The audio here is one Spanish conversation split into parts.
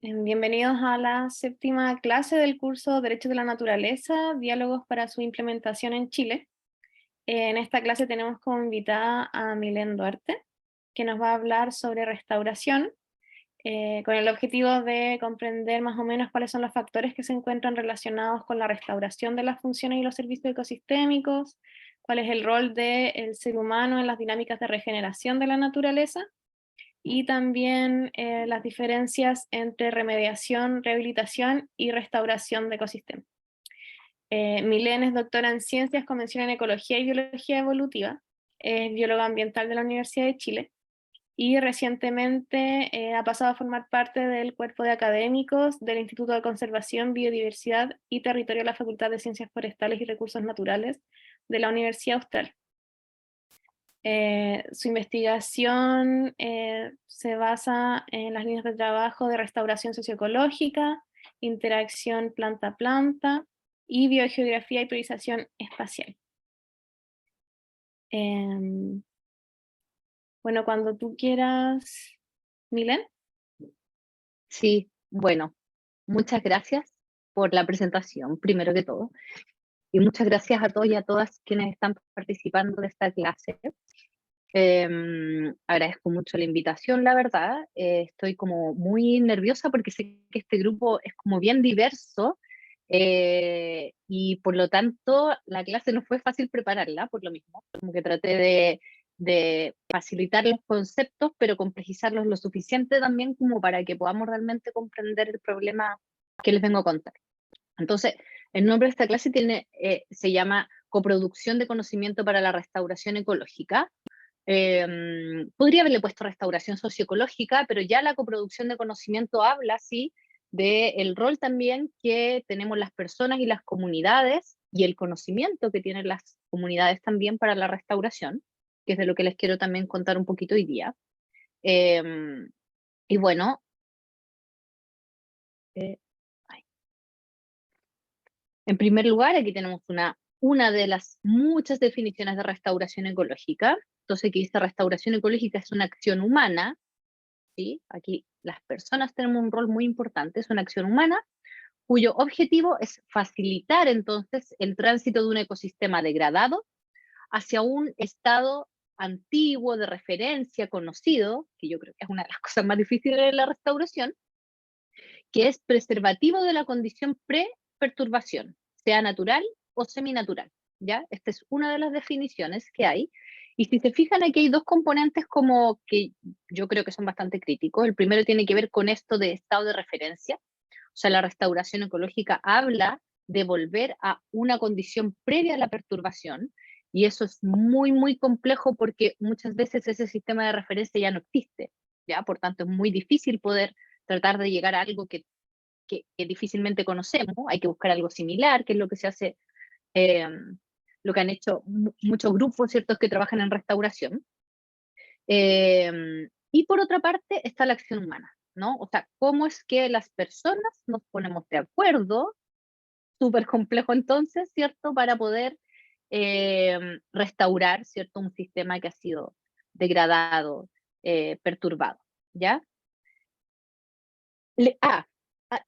Bienvenidos a la séptima clase del curso Derechos de la Naturaleza, Diálogos para su implementación en Chile. En esta clase tenemos como invitada a Milén Duarte, que nos va a hablar sobre restauración, con el objetivo de comprender más o menos cuáles son los factores que se encuentran relacionados con la restauración de las funciones y los servicios ecosistémicos, cuál es el rol del ser humano en las dinámicas de regeneración de la naturaleza, y también las diferencias entre remediación, rehabilitación y restauración de ecosistemas. Milén es doctora en Ciencias, Convención en Ecología y Biología Evolutiva, es bióloga ambiental de la Universidad de Chile y recientemente ha pasado a formar parte del cuerpo de académicos del Instituto de Conservación, Biodiversidad y Territorio de la Facultad de Ciencias Forestales y Recursos Naturales de la Universidad Austral. Su investigación se basa en las líneas de trabajo de restauración socioecológica, interacción planta-planta y biogeografía y priorización espacial. Bueno, cuando tú quieras, Milén. Sí, bueno, muchas gracias por la presentación, primero que todo, y muchas gracias a todos y a todas quienes están participando de esta clase. Agradezco mucho la invitación, la verdad. Estoy como muy nerviosa porque sé que este grupo es como bien diverso, y por lo tanto la clase no fue fácil prepararla, por lo mismo, como que traté de facilitar los conceptos, pero complejizarlos lo suficiente también como para que podamos realmente comprender el problema que les vengo a contar. Entonces, el nombre de esta clase se llama Coproducción de Conocimiento para la Restauración Ecológica. Podría haberle puesto restauración socioecológica, pero ya la coproducción de conocimiento habla, sí, del rol también que tenemos las personas y las comunidades y el conocimiento que tienen las comunidades también para la restauración, que es de lo que les quiero también contar un poquito hoy día. Y bueno, eh, en primer lugar, aquí tenemos una de las muchas definiciones de restauración ecológica. Entonces, aquí dice restauración ecológica es una acción humana, ¿sí? Aquí las personas tenemos un rol muy importante, es una acción humana cuyo objetivo es facilitar entonces el tránsito de un ecosistema degradado hacia un estado antiguo, de referencia, conocido, que yo creo que es una de las cosas más difíciles de la restauración, que es preservativo de la condición pre-perturbación, sea natural o seminatural, ¿ya? Esta es una de las definiciones que hay. Y si se fijan, aquí hay dos componentes como que yo creo que son bastante críticos. El primero tiene que ver con esto de estado de referencia. O sea, la restauración ecológica habla de volver a una condición previa a la perturbación, y eso es muy, muy complejo porque muchas veces ese sistema de referencia ya no existe, ¿ya? Por tanto, es muy difícil poder tratar de llegar a algo que difícilmente conocemos. Hay que buscar algo similar, que es lo que se hace, eh, lo que han hecho muchos grupos, ¿ciertos?, que trabajan en restauración. Y por otra parte está la acción humana, ¿no? O sea, cómo es que las personas nos ponemos de acuerdo, súper complejo entonces, ¿cierto?, para poder restaurar, ¿cierto?, un sistema que ha sido degradado, perturbado, ¿ya? Le ah,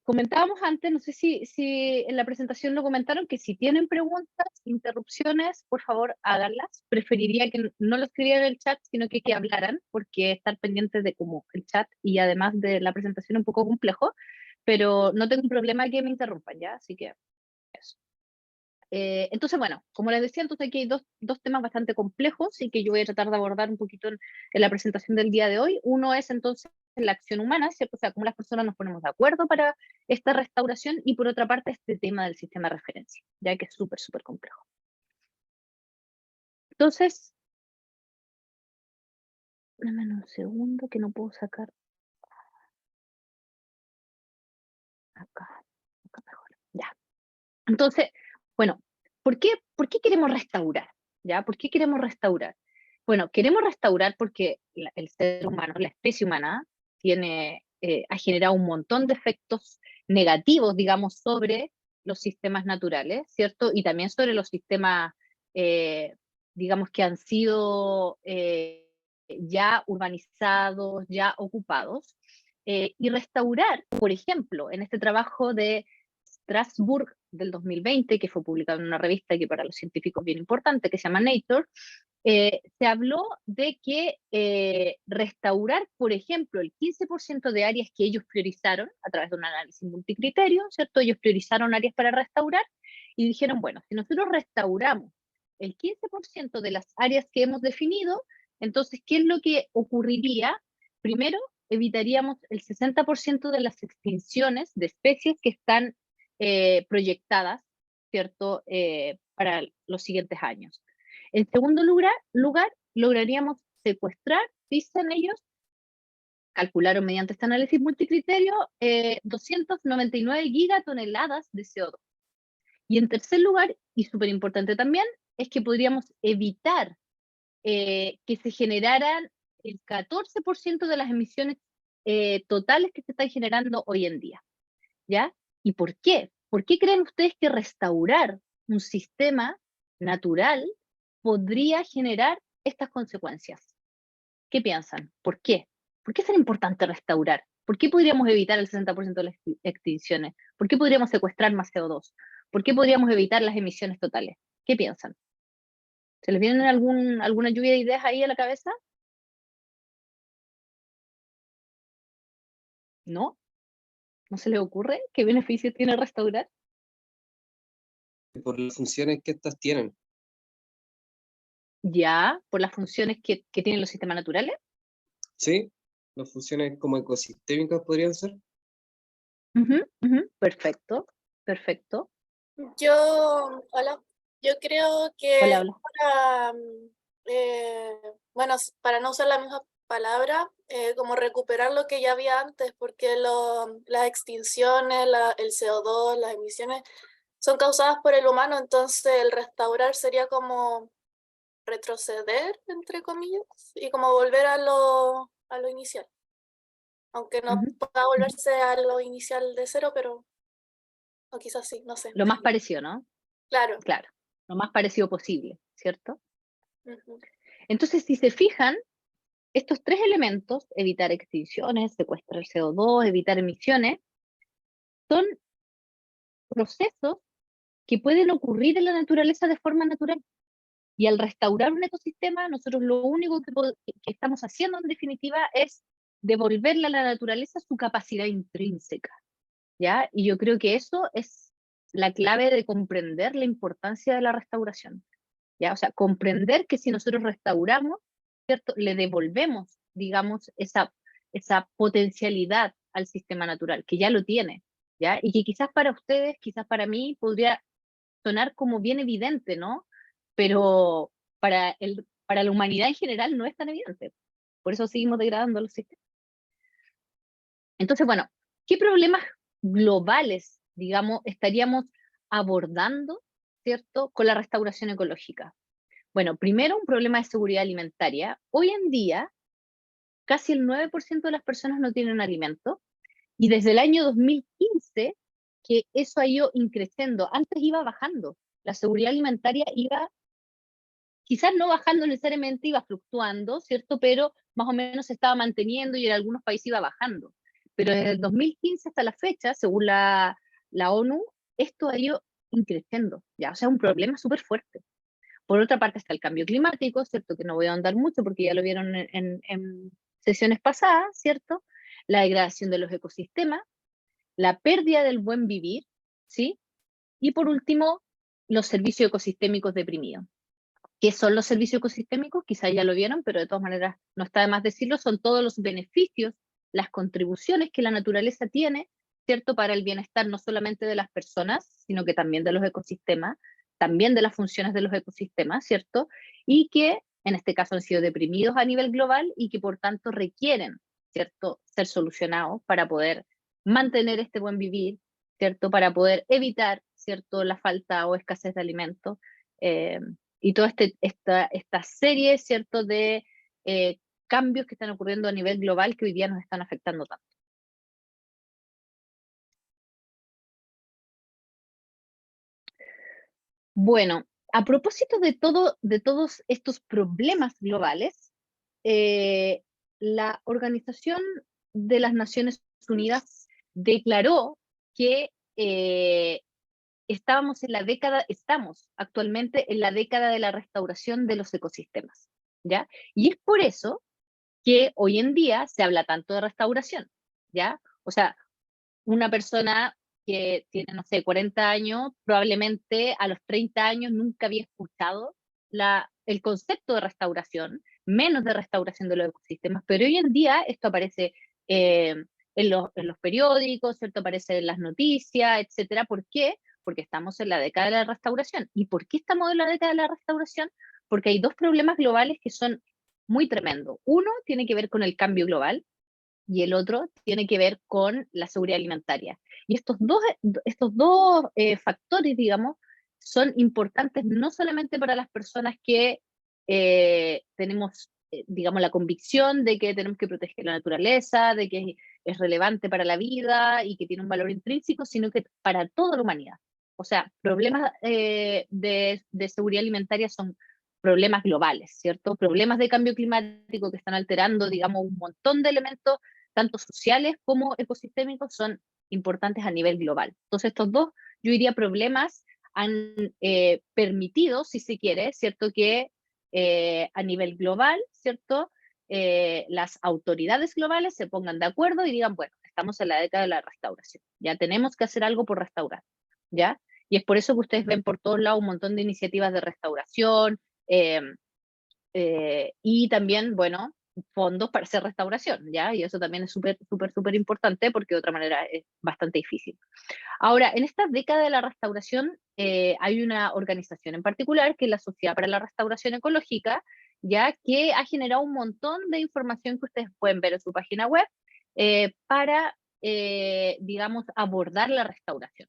Comentábamos antes, no sé si en la presentación lo comentaron, que si tienen preguntas, interrupciones, por favor, háganlas. Preferiría que no lo escribieran en el chat, sino que hablaran, porque estar pendientes de como el chat y además de la presentación es un poco complejo, pero no tengo un problema que me interrumpan, ¿ya? Así que eso. Entonces, bueno, como les decía, entonces aquí hay dos temas bastante complejos y que yo voy a tratar de abordar un poquito en la presentación del día de hoy. Uno es entonces la acción humana, ¿cierto? O sea, cómo las personas nos ponemos de acuerdo para esta restauración, y por otra parte este tema del sistema de referencia, ya que es súper, súper complejo. Entonces, dame un segundo que no puedo sacar acá, acá mejor. Ya. Entonces, bueno, ¿por qué queremos restaurar? ¿Ya? ¿Por qué queremos restaurar? Bueno, queremos restaurar porque el ser humano, la especie humana, ha generado un montón de efectos negativos, digamos, sobre los sistemas naturales, ¿cierto? Y también sobre los sistemas, eh, digamos, que han sido ya urbanizados, ya ocupados. y restaurar, por ejemplo, en este trabajo de Strasbourg del 2020, que fue publicado en una revista que para los científicos es bien importante, que se llama Nature, se habló de que restaurar, por ejemplo, el 15% de áreas que ellos priorizaron a través de un análisis multicriterio, ¿cierto? Ellos priorizaron áreas para restaurar y dijeron, bueno, si nosotros restauramos el 15% de las áreas que hemos definido, entonces, ¿qué es lo que ocurriría? Primero, evitaríamos el 60% de las extinciones de especies que están proyectadas, ¿cierto?, para los siguientes años. En segundo lugar, lograríamos secuestrar, dicen ellos, calcularon mediante este análisis multicriterio, 299 gigatoneladas de CO2. Y en tercer lugar, y súper importante también, es que podríamos evitar que se generaran el 14% de las emisiones totales que se están generando hoy en día. ¿Ya? ¿Y por qué? ¿Por qué creen ustedes que restaurar un sistema natural podría generar estas consecuencias? ¿Qué piensan? ¿Por qué? ¿Por qué es tan importante restaurar? ¿Por qué podríamos evitar el 60% de las extinciones? ¿Por qué podríamos secuestrar más CO2? ¿Por qué podríamos evitar las emisiones totales? ¿Qué piensan? ¿Se les viene alguna lluvia de ideas ahí a la cabeza? ¿No? ¿No se les ocurre? ¿Qué beneficios tiene restaurar? Por las funciones que estas tienen. Ya, por las funciones que tienen los sistemas naturales. ¿Sí? Las funciones como ecosistémicas podrían ser. Perfecto, perfecto. Hola, yo creo que Hola, hola. para, bueno, para no usar la misma palabra, como recuperar lo que ya había antes, porque las extinciones, el CO2, las emisiones son causadas por el humano, entonces el restaurar sería como retroceder, entre comillas, y como volver a lo inicial. Aunque no pueda volverse a lo inicial de cero, pero o quizás sí, no sé. Lo más parecido, ¿no? Claro. Claro, lo más parecido posible, ¿cierto? Ujú. Entonces, si se fijan, estos tres elementos, evitar extinciones, secuestrar el CO2, evitar emisiones, son procesos que pueden ocurrir en la naturaleza de forma natural. Y al restaurar un ecosistema, nosotros lo único que estamos haciendo en definitiva es devolverle a la naturaleza su capacidad intrínseca, ¿ya? Y yo creo que eso es la clave de comprender la importancia de la restauración, ¿ya? O sea, comprender que si nosotros restauramos, ¿cierto?, le devolvemos, digamos, esa potencialidad al sistema natural, que ya lo tiene, ¿ya? Y que quizás para ustedes, quizás para mí, podría sonar como bien evidente, ¿no? Pero para la humanidad en general no es tan evidente. Por eso seguimos degradando los sistemas. Entonces, bueno, ¿qué problemas globales, digamos, estaríamos abordando, ¿cierto?, con la restauración ecológica? Bueno, primero un problema de seguridad alimentaria. Hoy en día, casi el 9% de las personas no tienen alimento, y desde el año 2015 que eso ha ido increciendo. Antes iba bajando, la seguridad alimentaria iba, quizás no bajando necesariamente, iba fluctuando, ¿cierto? Pero más o menos se estaba manteniendo y en algunos países iba bajando. Pero desde el 2015 hasta la fecha, según la ONU, esto ha ido increciendo, ¿ya? O sea, un problema súper fuerte. Por otra parte está el cambio climático, ¿cierto? Que no voy a ahondar mucho porque ya lo vieron en sesiones pasadas, ¿cierto? La degradación de los ecosistemas, la pérdida del buen vivir, ¿sí? Y por último, los servicios ecosistémicos deprimidos. ¿Qué son los servicios ecosistémicos? Quizá ya lo vieron, pero de todas maneras no está de más decirlo, son todos los beneficios, las contribuciones que la naturaleza tiene, ¿cierto? Para el bienestar no solamente de las personas, sino que también de los ecosistemas, también de las funciones de los ecosistemas, ¿cierto? Y que en este caso han sido deprimidos a nivel global y que por tanto requieren, ¿cierto?, ser solucionados para poder mantener este buen vivir, ¿cierto? Para poder evitar, ¿cierto?, la falta o escasez de alimentos. Y toda esta serie, ¿cierto?, de cambios que están ocurriendo a nivel global que hoy día nos están afectando tanto. Bueno, a propósito de todos estos problemas globales, la Organización de las Naciones Unidas declaró que estamos actualmente en la década de la restauración de los ecosistemas, ¿ya? Y es por eso que hoy en día se habla tanto de restauración, ¿ya? O sea, una persona que tiene, no sé, 40 años, probablemente a los 30 años nunca había escuchado el concepto de restauración, menos de restauración de los ecosistemas, pero hoy en día esto aparece eh, en los periódicos, ¿cierto? Aparece en las noticias, etcétera. ¿Por qué? Porque estamos en la década de la restauración. ¿Y por qué estamos en la década de la restauración? Porque hay dos problemas globales que son muy tremendos. Uno tiene que ver con el cambio global, y el otro tiene que ver con la seguridad alimentaria. Y estos dos factores, digamos, son importantes no solamente para las personas que tenemos, digamos, la convicción de que tenemos que proteger la naturaleza, de que es relevante para la vida y que tiene un valor intrínseco, sino que para toda la humanidad. O sea, problemas de seguridad alimentaria son problemas globales, ¿cierto? Problemas de cambio climático que están alterando, digamos, un montón de elementos tanto sociales como ecosistémicos, son importantes a nivel global. Entonces, estos dos, yo diría, problemas han permitido, si se quiere, ¿cierto?, que a nivel global, ¿cierto?, las autoridades globales se pongan de acuerdo y digan, bueno, estamos en la década de la restauración, ya tenemos que hacer algo por restaurar, ¿ya? Y es por eso que ustedes ven por todos lados un montón de iniciativas de restauración, y también, bueno, fondos para hacer restauración, ¿ya? Y eso también es súper importante porque de otra manera es bastante difícil. Ahora, en esta década de la restauración hay una organización en particular que es la Sociedad para la Restauración Ecológica, ya que ha generado un montón de información que ustedes pueden ver en su página web para, digamos, abordar la restauración.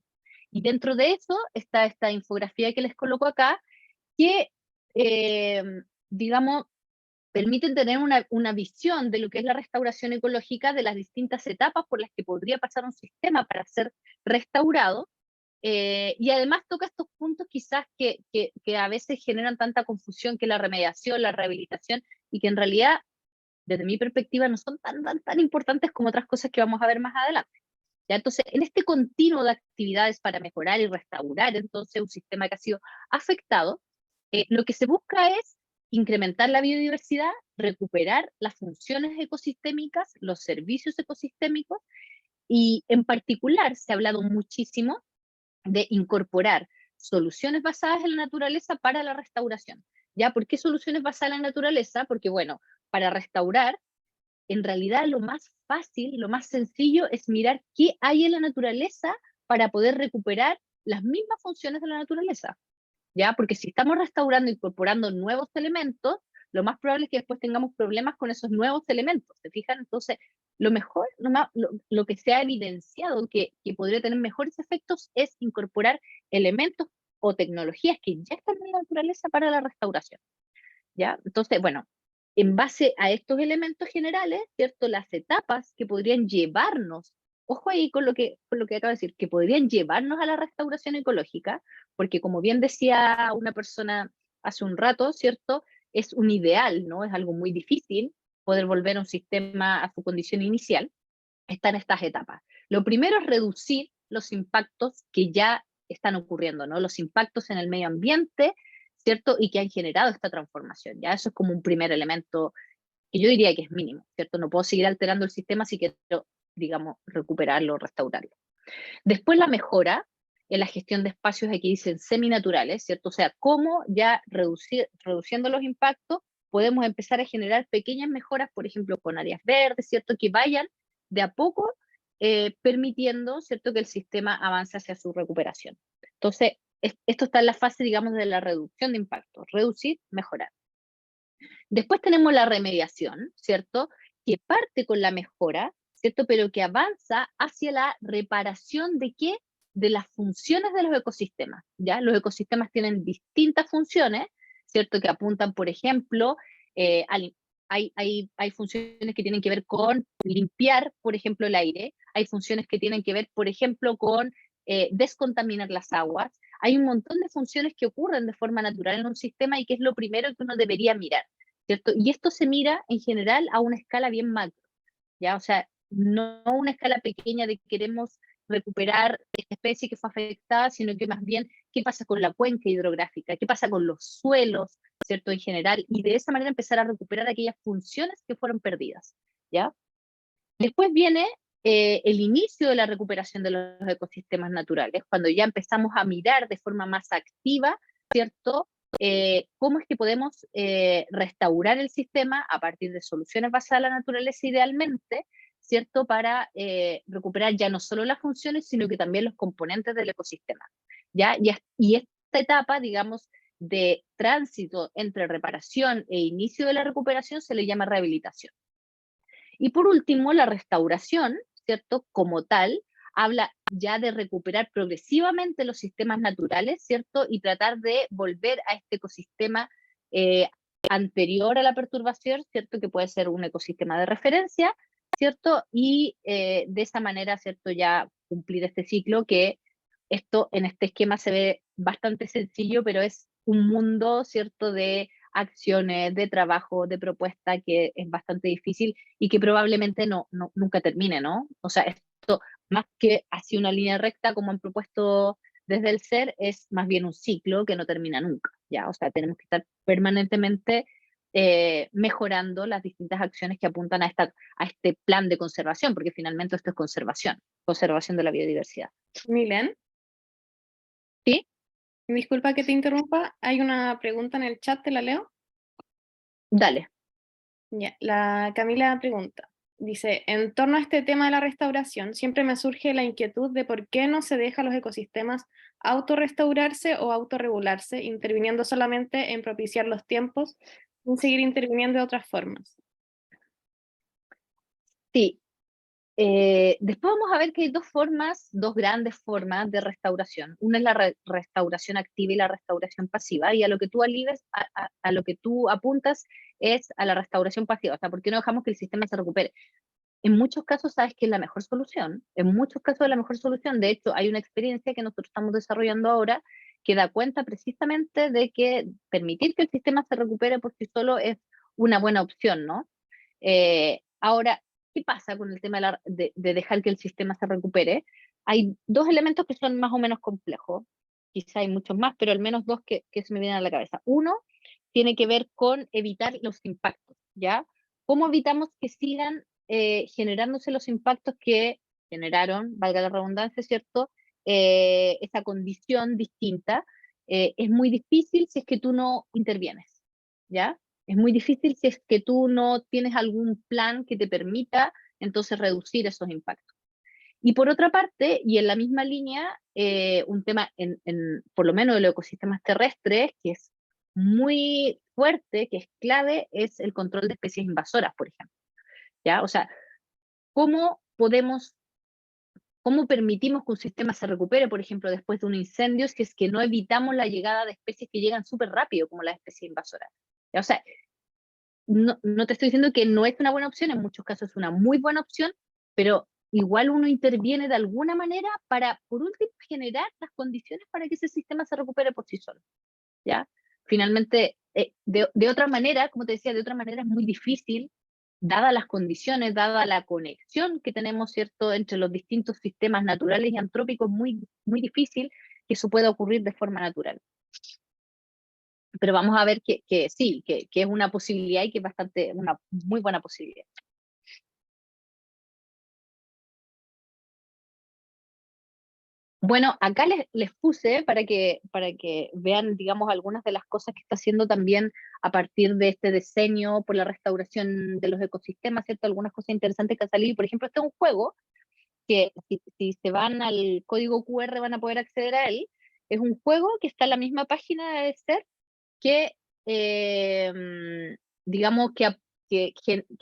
Y dentro de eso está esta infografía que les coloco acá, que, digamos, permiten tener una visión de lo que es la restauración ecológica, de las distintas etapas por las que podría pasar un sistema para ser restaurado, y además toca estos puntos quizás que a veces generan tanta confusión, que la remediación, la rehabilitación, y que en realidad, desde mi perspectiva, no son tan importantes como otras cosas que vamos a ver más adelante. ¿Ya? Entonces, en este continuo de actividades para mejorar y restaurar entonces un sistema que ha sido afectado, lo que se busca es incrementar la biodiversidad, recuperar las funciones ecosistémicas, los servicios ecosistémicos, y en particular se ha hablado muchísimo de incorporar soluciones basadas en la naturaleza para la restauración. ¿Ya? ¿Por qué soluciones basadas en la naturaleza? Porque, bueno, para restaurar, en realidad lo más fácil, lo más sencillo es mirar qué hay en la naturaleza para poder recuperar las mismas funciones de la naturaleza, ¿ya? Porque si estamos restaurando, incorporando nuevos elementos, lo más probable es que después tengamos problemas con esos nuevos elementos, ¿se fijan? Entonces, lo mejor, lo que se ha evidenciado que podría tener mejores efectos es incorporar elementos o tecnologías que ya están en la naturaleza para la restauración, ¿ya? Entonces, bueno, en base a estos elementos generales, ¿cierto? Las etapas que podrían llevarnos, ojo ahí con lo que acabo de decir, que podrían llevarnos a la restauración ecológica, porque como bien decía una persona hace un rato, ¿cierto? Es un ideal, ¿no? Es algo muy difícil poder volver a un sistema a su condición inicial. Están estas etapas. Lo primero es reducir los impactos que ya están ocurriendo, ¿no? Los impactos en el medio ambiente, ¿cierto? Y que han generado esta transformación, ¿ya? Eso es como un primer elemento que yo diría que es mínimo, ¿cierto? No puedo seguir alterando el sistema si quiero, digamos, recuperarlo, restaurarlo. Después la mejora en la gestión de espacios, aquí dicen seminaturales, ¿cierto? O sea, cómo ya reduciendo los impactos podemos empezar a generar pequeñas mejoras, por ejemplo, con áreas verdes, ¿cierto? Que vayan de a poco permitiendo, ¿cierto?, que el sistema avance hacia su recuperación. Entonces, esto está en la fase, digamos, de la reducción de impactos, reducir, mejorar. Después tenemos la remediación, ¿cierto?, que parte con la mejora, ¿cierto?, pero que avanza hacia la reparación de ¿qué? De las funciones de los ecosistemas, ¿ya? Los ecosistemas tienen distintas funciones, ¿cierto?, que apuntan, por ejemplo, hay funciones que tienen que ver con limpiar, por ejemplo, el aire, hay funciones que tienen que ver, por ejemplo, con descontaminar las aguas, hay un montón de funciones que ocurren de forma natural en un sistema y que es lo primero que uno debería mirar, ¿cierto? Y esto se mira en general a una escala bien macro, ¿ya? O sea, no una escala pequeña de queremos recuperar esta especie que fue afectada, sino que más bien qué pasa con la cuenca hidrográfica, qué pasa con los suelos, ¿cierto? En general, y de esa manera empezar a recuperar aquellas funciones que fueron perdidas, ¿ya? Después viene el inicio de la recuperación de los ecosistemas naturales, cuando ya empezamos a mirar de forma más activa, ¿cierto? Cómo es que podemos restaurar el sistema a partir de soluciones basadas en la naturaleza idealmente, ¿cierto? Para recuperar ya no solo las funciones, sino que también los componentes del ecosistema, ¿ya? Y esta etapa, digamos, de tránsito entre reparación e inicio de la recuperación se le llama rehabilitación. Y por último, la restauración, ¿cierto? Como tal, habla ya de recuperar progresivamente los sistemas naturales, ¿cierto? Y tratar de volver a este ecosistema anterior a la perturbación, ¿cierto? Que puede ser un ecosistema de referencia, ¿cierto? Y de esa manera, ¿cierto? Ya cumplir este ciclo que esto en este esquema se ve bastante sencillo, pero es un mundo, ¿cierto? De acciones, de trabajo, de propuesta que es bastante difícil y que probablemente nunca termine, ¿no? O sea, esto más que así una línea recta como han propuesto desde el ser, es más bien un ciclo que no termina nunca, ¿ya? O sea, tenemos que estar permanentemente mejorando las distintas acciones que apuntan a este plan de conservación, porque finalmente esto es conservación de la biodiversidad. Milen, ¿Sí? disculpa que te interrumpa, hay una pregunta en el chat, ¿te la leo? Dale. Ya, la Camila pregunta, dice, en torno a este tema de la restauración, siempre me surge la inquietud de por qué no se deja a los ecosistemas autorrestaurarse o autorregularse, interviniendo solamente en propiciar los tiempos, sin seguir interviniendo de otras formas. Sí. Después vamos a ver que hay dos grandes formas de restauración. Una es la restauración activa y la restauración pasiva, y a lo que tú a lo que tú apuntas es a la restauración pasiva. O sea, ¿por qué no dejamos que el sistema se recupere? En muchos casos sabes que es la mejor solución, en muchos casos es la mejor solución. De hecho, hay una experiencia que nosotros estamos desarrollando ahora que da cuenta precisamente de que permitir que el sistema se recupere por sí solo es una buena opción, ¿no? Ahora, ¿qué pasa con el tema de dejar que el sistema se recupere? Hay dos elementos que son más o menos complejos, quizá hay muchos más, pero al menos dos que se me vienen a la cabeza. Uno tiene que ver con evitar los impactos, ¿ya? ¿Cómo evitamos que sigan generándose los impactos que generaron, valga la redundancia, ¿cierto? Esa condición distinta. Es muy difícil si es que tú no intervienes, ¿ya? Es muy difícil si es que tú no tienes algún plan que te permita entonces reducir esos impactos. Y por otra parte, y en la misma línea, un tema por lo menos de los ecosistemas terrestres, que es muy fuerte, que es clave, es el control de especies invasoras, por ejemplo. ¿Ya? O sea, ¿cómo permitimos que un sistema se recupere, por ejemplo, después de un incendio, si es que no evitamos la llegada de especies que llegan súper rápido, como las especies invasoras? ¿Ya? O sea, no te estoy diciendo que no es una buena opción, en muchos casos es una muy buena opción, pero igual uno interviene de alguna manera para, por último, generar las condiciones para que ese sistema se recupere por sí solo, ¿ya? Finalmente, de otra manera, como te decía, de otra manera es muy difícil, dadas las condiciones, dada la conexión que tenemos, ¿cierto?, entre los distintos sistemas naturales y antrópicos, muy, muy difícil que eso pueda ocurrir de forma natural. Pero vamos a ver que sí, que es una posibilidad y que es una muy buena posibilidad. Bueno, acá les puse para que vean, digamos, algunas de las cosas que está haciendo también a partir de este diseño por la restauración de los ecosistemas, ¿cierto? Algunas cosas interesantes que han salido. Por ejemplo, este es un juego que si se van al código QR van a poder acceder a él. Es un juego que está en la misma página de SER que, digamos, que a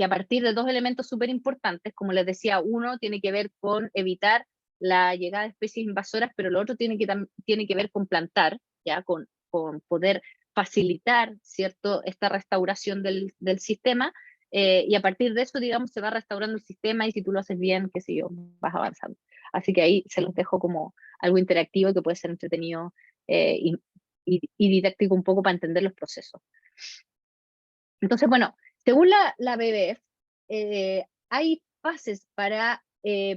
partir de dos elementos súper importantes, como les decía, uno tiene que ver con evitar la llegada de especies invasoras, pero lo otro tiene que ver con plantar, ¿ya? Con poder facilitar, ¿cierto?, esta restauración del sistema, y a partir de eso, digamos, se va restaurando el sistema y si tú lo haces bien, qué sé yo, vas avanzando. Así que ahí se los dejo como algo interactivo que puede ser entretenido y didáctico un poco para entender los procesos. Entonces, bueno, según la BBF, hay fases para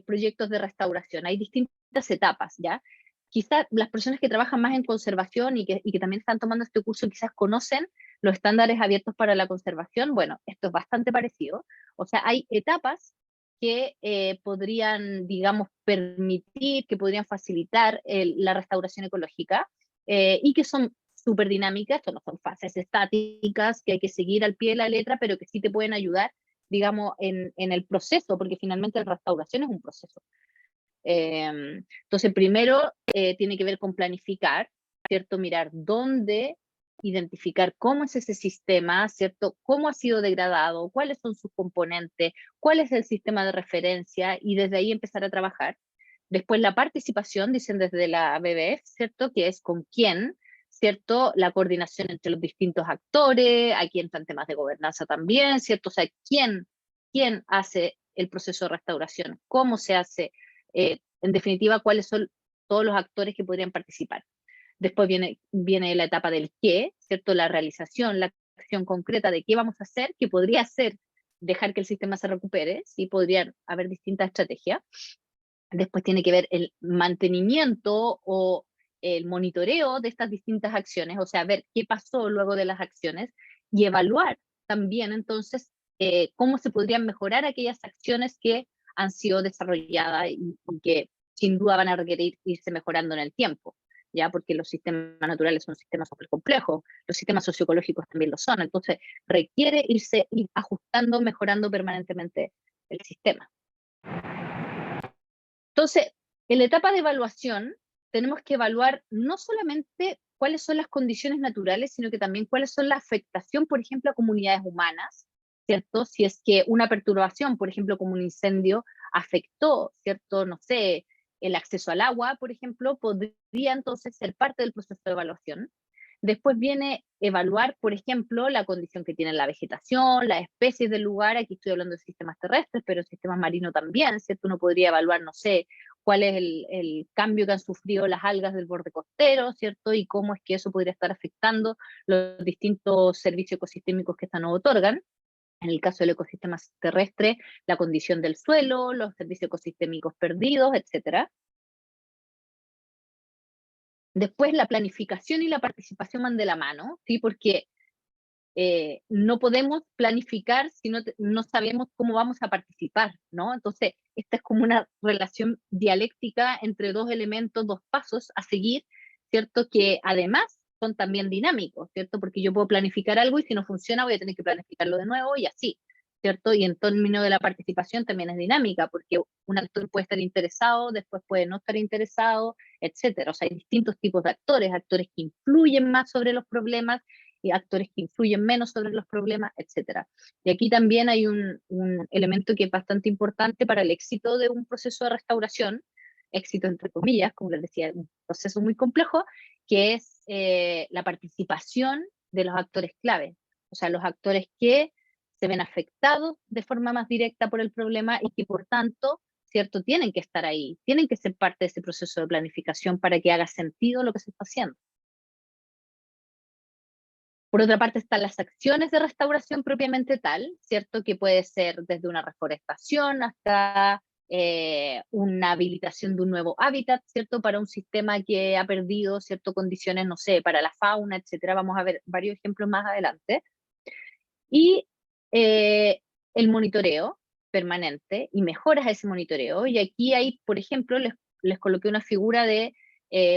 proyectos de restauración, hay distintas etapas, ¿ya? Quizás las personas que trabajan más en conservación y que también están tomando este curso quizás conocen los estándares abiertos para la conservación. Bueno, esto es bastante parecido. O sea, hay etapas que podrían, digamos, permitir, que podrían facilitar la restauración ecológica y que son súper dinámicas. Esto no son fases estáticas que hay que seguir al pie de la letra, pero que sí te pueden ayudar, digamos, en el proceso, porque finalmente la restauración es un proceso. Entonces, primero tiene que ver con planificar, ¿cierto? Mirar dónde, identificar cómo es ese sistema, ¿cierto? Cómo ha sido degradado, cuáles son sus componentes, cuál es el sistema de referencia y desde ahí empezar a trabajar. Después la participación, dicen desde la BBF, ¿cierto? Que es con quién, ¿cierto? La coordinación entre los distintos actores, aquí entran temas de gobernanza también, ¿cierto? O sea, ¿quién hace el proceso de restauración? ¿Cómo se hace? En definitiva, cuáles son todos los actores que podrían participar. Después viene la etapa del qué, ¿cierto? La realización, la acción concreta de qué vamos a hacer, que podría ser dejar que el sistema se recupere, sí, podrían haber distintas estrategias. Después tiene que ver el mantenimiento o el monitoreo de estas distintas acciones, o sea, ver qué pasó luego de las acciones y evaluar también entonces cómo se podrían mejorar aquellas acciones que han sido desarrolladas y que sin duda van a requerir irse mejorando en el tiempo, ¿ya? Porque los sistemas naturales son sistemas súper complejos, los sistemas socioecológicos también lo son, entonces requiere ir ajustando, mejorando permanentemente el sistema. Entonces, en la etapa de evaluación, tenemos que evaluar no solamente cuáles son las condiciones naturales, sino que también cuáles son la afectación, por ejemplo, a comunidades humanas, ¿cierto? Si es que una perturbación, por ejemplo, como un incendio, afectó, ¿cierto? No sé, el acceso al agua, por ejemplo, podría entonces ser parte del proceso de evaluación. Después viene evaluar, por ejemplo, la condición que tiene la vegetación, las especies del lugar. Aquí estoy hablando de sistemas terrestres, pero sistemas marinos también, ¿cierto? Uno podría evaluar, no sé, cuál es el cambio que han sufrido las algas del borde costero, ¿cierto? Y cómo es que eso podría estar afectando los distintos servicios ecosistémicos que esta nos otorgan. En el caso del ecosistema terrestre, la condición del suelo, los servicios ecosistémicos perdidos, etcétera. Después la planificación y la participación van de la mano, ¿sí? Porque no podemos planificar si no sabemos cómo vamos a participar, ¿no? Entonces, esta es como una relación dialéctica entre dos elementos, dos pasos a seguir, ¿cierto? Que además son también dinámicos, ¿cierto? Porque yo puedo planificar algo y si no funciona voy a tener que planificarlo de nuevo y así, ¿cierto? Y en términos de la participación también es dinámica, porque un actor puede estar interesado, después puede no estar interesado, etcétera. O sea, hay distintos tipos de actores, actores que influyen más sobre los problemas y actores que influyen menos sobre los problemas, etcétera. Y aquí también hay un elemento que es bastante importante para el éxito de un proceso de restauración, éxito entre comillas, como les decía, un proceso muy complejo, que es la participación de los actores clave, o sea, los actores que se ven afectados de forma más directa por el problema y que por tanto, ¿cierto?, tienen que estar ahí, tienen que ser parte de ese proceso de planificación para que haga sentido lo que se está haciendo. Por otra parte están las acciones de restauración propiamente tal, ¿cierto? Que puede ser desde una reforestación hasta una habilitación de un nuevo hábitat, ¿cierto? Para un sistema que ha perdido ciertas condiciones, no sé, para la fauna, etcétera. Vamos a ver varios ejemplos más adelante. Y el monitoreo permanente y mejoras a ese monitoreo. Y aquí hay, por ejemplo, les coloqué una figura de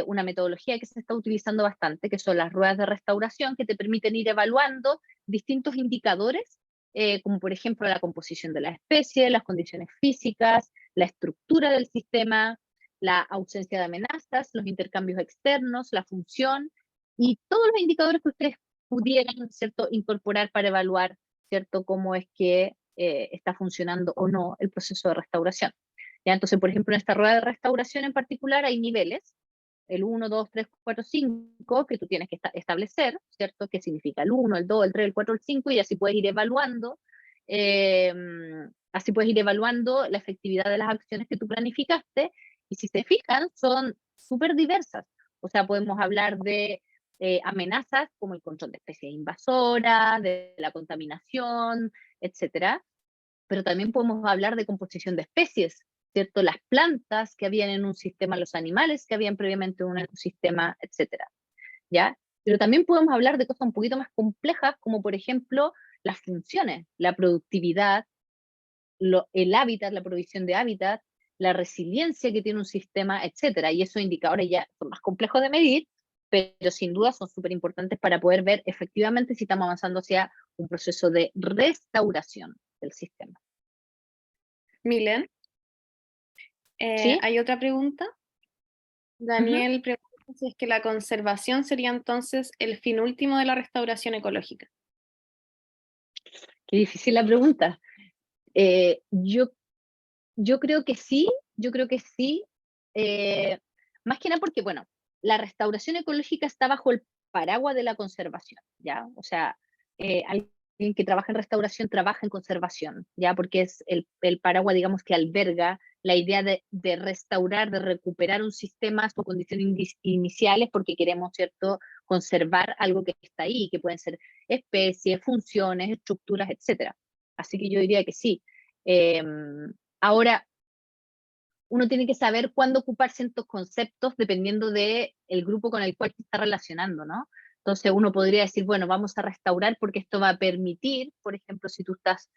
una metodología que se está utilizando bastante, que son las ruedas de restauración, que te permiten ir evaluando distintos indicadores, como por ejemplo la composición de la especie, las condiciones físicas, la estructura del sistema, la ausencia de amenazas, los intercambios externos, la función, y todos los indicadores que ustedes pudieran, ¿cierto?, incorporar para evaluar, ¿cierto?, cómo es que está funcionando o no el proceso de restauración. ¿Ya? Entonces, por ejemplo, en esta rueda de restauración en particular hay niveles, el 1, 2, 3, 4, 5, que tú tienes que establecer, ¿cierto? ¿Qué significa el 1, el 2, el 3, el 4, el 5? Y así puedes ir evaluando, la efectividad de las acciones que tú planificaste, y si se fijan, son súper diversas. O sea, podemos hablar de amenazas como el control de especies invasoras, de la contaminación, etcétera. pero también podemos hablar de composición de especies, ¿cierto? Las plantas que habían en un sistema, los animales que habían previamente en un ecosistema, etcétera, ¿ya? Pero también podemos hablar de cosas un poquito más complejas, como por ejemplo las funciones, la productividad, el hábitat, la provisión de hábitat, la resiliencia que tiene un sistema, etcétera. Y esos indicadores ya son más complejos de medir, pero sin duda son súper importantes para poder ver efectivamente si estamos avanzando hacia un proceso de restauración del sistema. Milen, ¿Sí? hay otra pregunta. Daniel pregunta si es que la conservación sería entonces el fin último de la restauración ecológica. Qué difícil la pregunta. Yo creo que sí, más que nada porque, bueno, la restauración ecológica está bajo el paraguas de la conservación, ¿ya? O sea, alguien que trabaja en restauración trabaja en conservación, ¿ya? Porque es el paraguas, digamos, que alberga la idea de restaurar, de recuperar un sistema a sus condiciones iniciales, porque queremos, ¿cierto?, conservar algo que está ahí, que pueden ser especies, funciones, estructuras, etcétera. Así que yo diría que sí. Ahora, uno tiene que saber cuándo ocupar ciertos conceptos dependiendo del grupo con el cual se está relacionando, ¿no? Entonces uno podría decir, bueno, vamos a restaurar porque esto va a permitir, por ejemplo, si tú estás,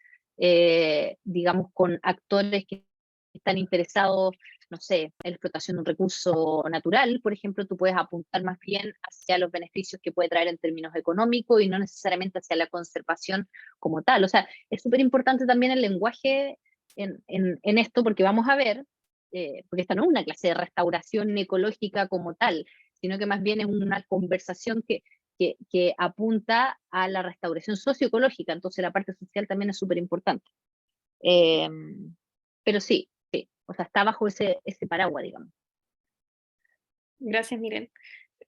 digamos, con actores que están interesados, no sé, en la explotación de un recurso natural, por ejemplo, tú puedes apuntar más bien hacia los beneficios que puede traer en términos económicos y no necesariamente hacia la conservación como tal. O sea, es súper importante también el lenguaje en esto, porque vamos a ver, porque esta no es una clase de restauración ecológica como tal, sino que más bien es una conversación que apunta a la restauración socioecológica, entonces la parte social también es súper importante. Pero sí, o sea, está bajo ese paraguas, digamos. Gracias, Milen.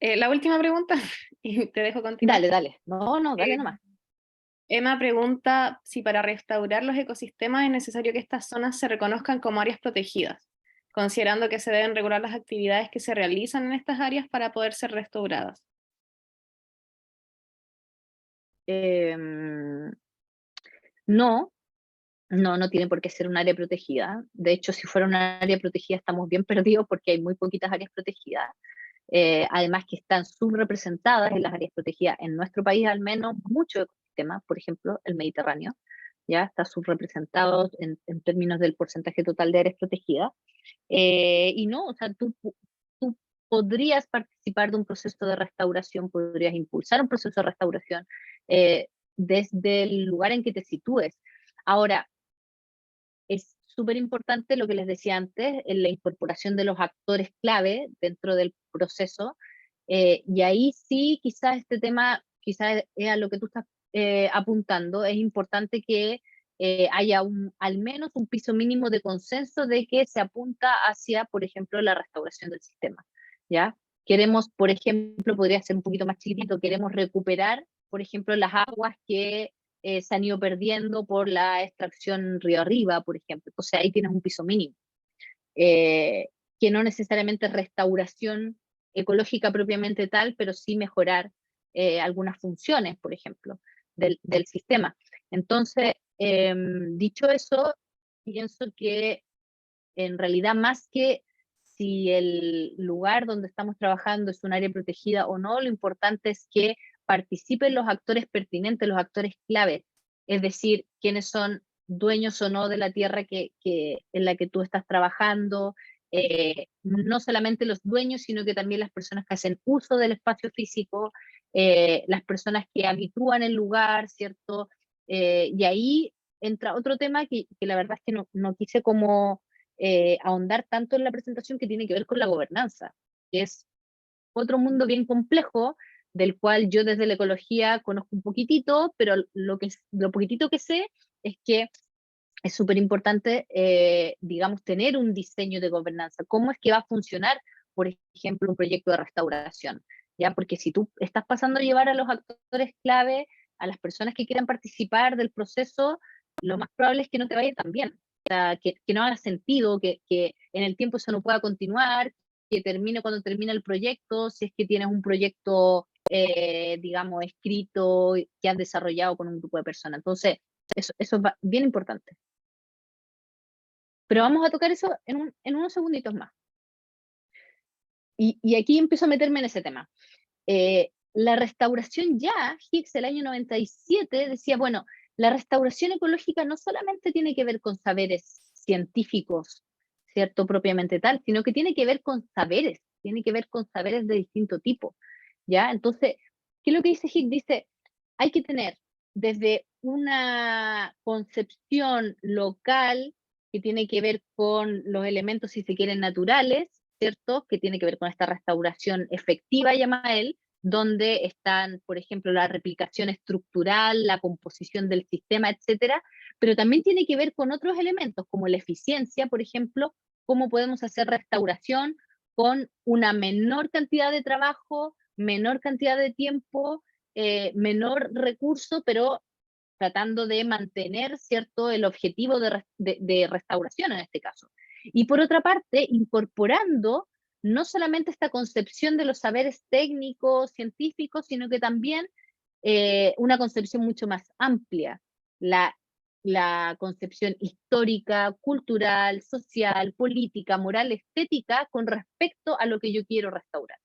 La última pregunta, y te dejo continuar. Dale. No, dale nomás. Emma pregunta si para restaurar los ecosistemas es necesario que estas zonas se reconozcan como áreas protegidas, considerando que se deben regular las actividades que se realizan en estas áreas para poder ser restauradas. No tiene por qué ser un área protegida. De hecho, si fuera un área protegida estamos bien perdidos porque hay muy poquitas áreas protegidas. Además que están subrepresentadas en las áreas protegidas en nuestro país, al menos muchos ecosistemas, por ejemplo, el Mediterráneo, ya está subrepresentado en términos del porcentaje total de áreas protegidas. Y no, o sea, tú podrías participar de un proceso de restauración, podrías impulsar un proceso de restauración desde el lugar en que te sitúes. Ahora, es súper importante lo que les decía antes, en la incorporación de los actores clave dentro del proceso, y ahí sí, quizás este tema, quizás es a lo que tú estás apuntando, es importante que haya al menos un piso mínimo de consenso de que se apunta hacia, por ejemplo, la restauración del sistema, ¿ya? Queremos, por ejemplo, podría ser un poquito más chiquitito, queremos recuperar, por ejemplo, las aguas que se han ido perdiendo por la extracción río arriba, por ejemplo. Entonces ahí tienes un piso mínimo, que no necesariamente es restauración ecológica propiamente tal, pero sí mejorar algunas funciones, por ejemplo, del sistema. Entonces, dicho eso, pienso que en realidad más que si el lugar donde estamos trabajando es un área protegida o no, lo importante es que participen los actores pertinentes, los actores clave, es decir, quiénes son dueños o no de la tierra en la que tú estás trabajando, no solamente los dueños, sino que también las personas que hacen uso del espacio físico, las personas que habitúan el lugar, ¿cierto? Y ahí entra otro tema que la verdad es que no quise como ahondar tanto en la presentación, que tiene que ver con la gobernanza, que es otro mundo bien complejo, del cual yo desde la ecología conozco un poquitito, pero lo poquitito que sé es que es súper importante, digamos, tener un diseño de gobernanza. ¿Cómo es que va a funcionar, por ejemplo, un proyecto de restauración? ¿Ya? Porque si tú estás pasando a llevar a los actores clave, a las personas que quieran participar del proceso, lo más probable es que no te vaya tan bien, o sea, que no haga sentido, que en el tiempo eso no pueda continuar, que termine cuando termine el proyecto, si es que tienes un proyecto, digamos, escrito, que has desarrollado con un grupo de personas. Entonces, eso es bien importante. Pero vamos a tocar eso en unos segunditos más. Y aquí empiezo a meterme en ese tema. La restauración ya, Hicks el año 97 decía, bueno, la restauración ecológica no solamente tiene que ver con saberes científicos, ¿cierto? Propiamente tal, sino que tiene que ver con saberes, tiene que ver con saberes de distinto tipo, ¿ya? Entonces, ¿qué es lo que dice Hicks? Dice, hay que tener desde una concepción local que tiene que ver con los elementos, si se quieren, naturales, ¿cierto? Que tiene que ver con esta restauración efectiva, llama él, donde están, por ejemplo, la replicación estructural, la composición del sistema, etcétera, pero también tiene que ver con otros elementos, como la eficiencia, por ejemplo, cómo podemos hacer restauración con una menor cantidad de trabajo, menor cantidad de tiempo, menor recurso, pero tratando de mantener, ¿cierto?, el objetivo de restauración en este caso. Y por otra parte, incorporando no solamente esta concepción de los saberes técnicos, científicos, sino que también una concepción mucho más amplia, la concepción histórica, cultural, social, política, moral, estética, con respecto a lo que yo quiero restaurar.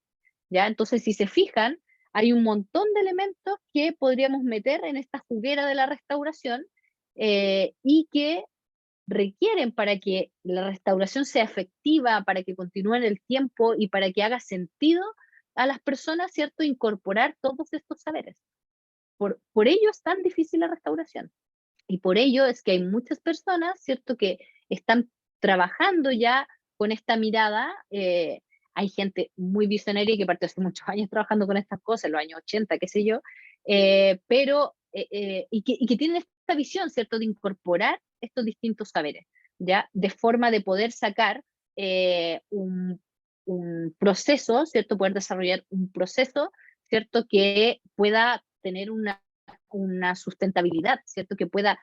¿Ya? Entonces, si se fijan, hay un montón de elementos que podríamos meter en esta juguera de la restauración y que requieren para que la restauración sea efectiva, para que continúe en el tiempo y para que haga sentido a las personas, ¿cierto? Incorporar todos estos saberes. Por ello es tan difícil la restauración. Y por ello es que hay muchas personas, ¿cierto?, que están trabajando ya con esta mirada. Hay gente muy visionaria que partió hace muchos años trabajando con estas cosas, en los años 80, qué sé yo, y que tienen esta visión, ¿cierto?, de incorporar estos distintos saberes, ¿ya? De forma de poder sacar un proceso, ¿cierto?, poder desarrollar un proceso, ¿cierto?, que pueda tener una sustentabilidad, ¿cierto? Que pueda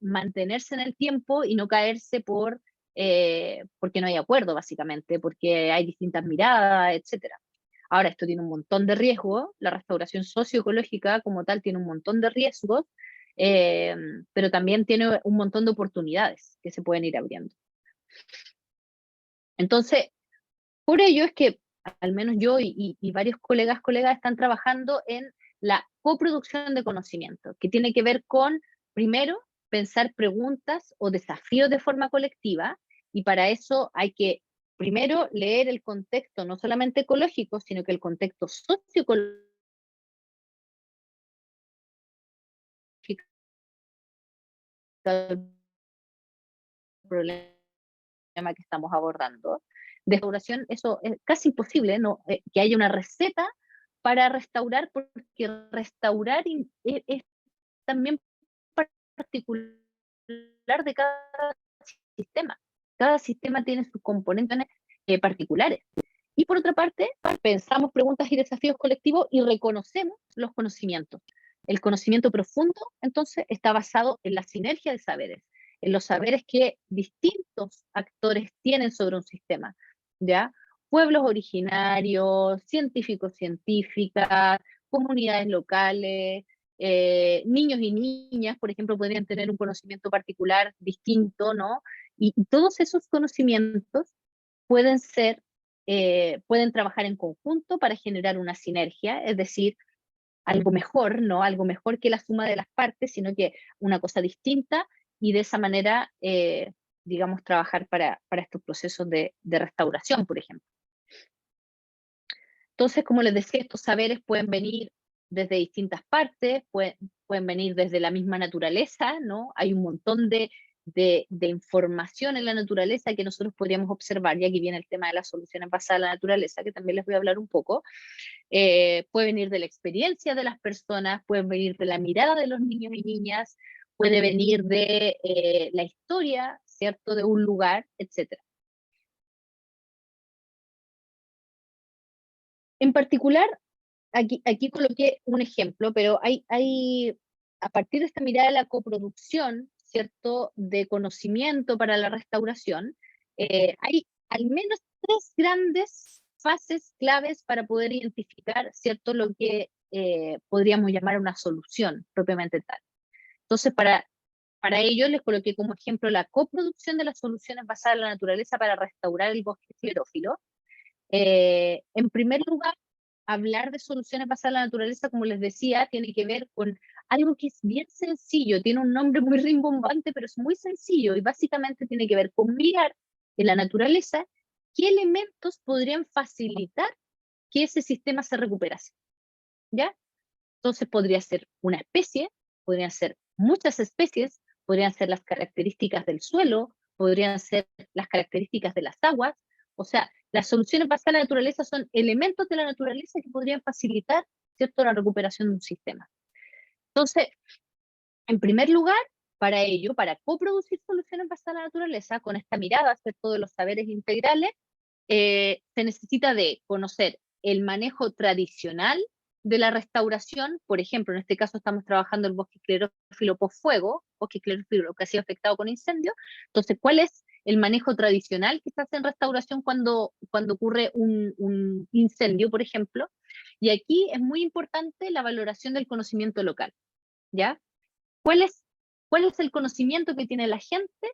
mantenerse en el tiempo y no caerse porque no hay acuerdo, básicamente, porque hay distintas miradas, etc. Ahora, esto tiene un montón de riesgos, la restauración socioecológica como tal tiene un montón de riesgos, pero también tiene un montón de oportunidades que se pueden ir abriendo. Entonces, por ello es que al menos yo y varios colegas están trabajando en la coproducción de conocimiento, que tiene que ver con, primero, pensar preguntas o desafíos de forma colectiva, y para eso hay que, primero, leer el contexto no solamente ecológico, sino que el contexto socioecológico del problema que estamos abordando. De restauración, eso es casi imposible, ¿no? Que haya una receta para restaurar, porque restaurar es también particular de cada sistema. Cada sistema tiene sus componentes particulares. Y por otra parte, pensamos preguntas y desafíos colectivos y reconocemos los conocimientos. El conocimiento profundo, entonces, está basado en la sinergia de saberes, en los saberes que distintos actores tienen sobre un sistema, ¿ya? Pueblos originarios, científicos, científicas, comunidades locales, niños y niñas, por ejemplo, podrían tener un conocimiento particular distinto, ¿no? Y todos esos conocimientos pueden pueden trabajar en conjunto para generar una sinergia, es decir, algo mejor, no algo mejor que la suma de las partes, sino que una cosa distinta, y de esa manera, digamos, trabajar para estos procesos de restauración, por ejemplo. Entonces, como les decía, estos saberes pueden venir desde distintas partes, pueden venir desde la misma naturaleza, ¿no? Hay un montón de información en la naturaleza que nosotros podríamos observar, y aquí viene el tema de las soluciones basadas en la naturaleza, que también les voy a hablar un poco. Puede venir de la experiencia de las personas, puede venir de la mirada de los niños y niñas, puede venir de la historia, ¿cierto?, de un lugar, etc. En particular, aquí coloqué un ejemplo, pero a partir de esta mirada de la coproducción, ¿cierto?, de conocimiento para la restauración, hay al menos 3 grandes fases claves para poder identificar, ¿cierto?, lo que podríamos llamar una solución propiamente tal. Entonces, para Para ello les coloqué como ejemplo la coproducción de las soluciones basadas en la naturaleza para restaurar el bosque esclerófilo. En primer lugar, hablar de soluciones basadas en la naturaleza, como les decía, tiene que ver con algo que es bien sencillo, tiene un nombre muy rimbombante, pero es muy sencillo y básicamente tiene que ver con mirar en la naturaleza qué elementos podrían facilitar que ese sistema se recuperase, ¿ya? Entonces podría ser una especie, podrían ser muchas especies, podrían ser las características del suelo, podrían ser las características de las aguas. O sea, las soluciones basadas en la naturaleza son elementos de la naturaleza que podrían facilitar, ¿cierto?, la recuperación de un sistema. Entonces, en primer lugar, para ello, para coproducir soluciones basadas en la naturaleza, con esta mirada, ¿cierto?, de los saberes integrales, se necesita de conocer el manejo tradicional de la restauración. Por ejemplo, en este caso estamos trabajando el bosque esclerófilo post-fuego, bosque esclerófilo que ha sido afectado con incendio. Entonces, ¿cuál es el manejo tradicional que se hace en restauración cuando ocurre un incendio, por ejemplo? Y aquí es muy importante la valoración del conocimiento local, ¿ya? ¿Cuál es el conocimiento que tiene la gente,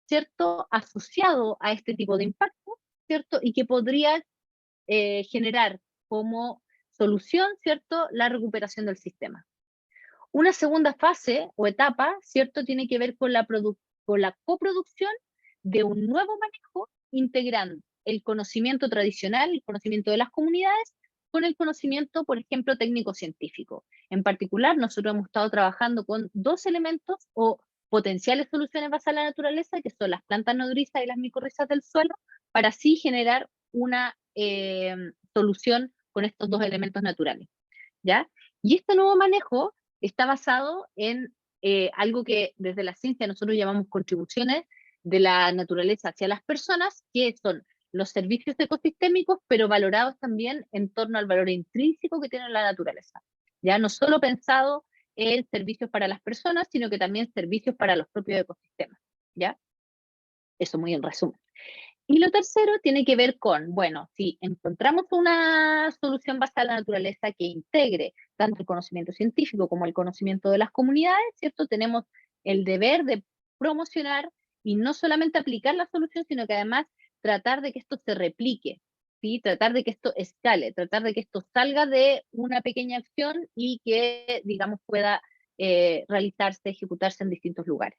¿cierto?, asociado a este tipo de impacto, ¿cierto?, y que podría generar como solución, ¿cierto?, la recuperación del sistema. Una segunda fase o etapa, ¿cierto?, tiene que ver con la coproducción de un nuevo manejo, integrando el conocimiento tradicional, el conocimiento de las comunidades, con el conocimiento, por ejemplo, técnico-científico. En particular, nosotros hemos estado trabajando con dos elementos o potenciales soluciones basadas en la naturaleza, que son las plantas nodrizas y las micorrizas del suelo, para así generar una solución con estos dos elementos naturales, ¿ya? Y este nuevo manejo está basado en algo que desde la ciencia nosotros llamamos contribuciones de la naturaleza hacia las personas, que son los servicios ecosistémicos, pero valorados también en torno al valor intrínseco que tiene la naturaleza. Ya no solo pensado en servicios para las personas, sino que también servicios para los propios ecosistemas, ¿ya? Eso muy en resumen. Y lo tercero tiene que ver con, bueno, si encontramos una solución basada en la naturaleza que integre tanto el conocimiento científico como el conocimiento de las comunidades, ¿cierto? Tenemos el deber de promocionar y no solamente aplicar la solución, sino que además tratar de que esto se replique, ¿sí? Tratar de que esto escale, tratar de que esto salga de una pequeña acción y que, digamos, pueda realizarse, ejecutarse en distintos lugares,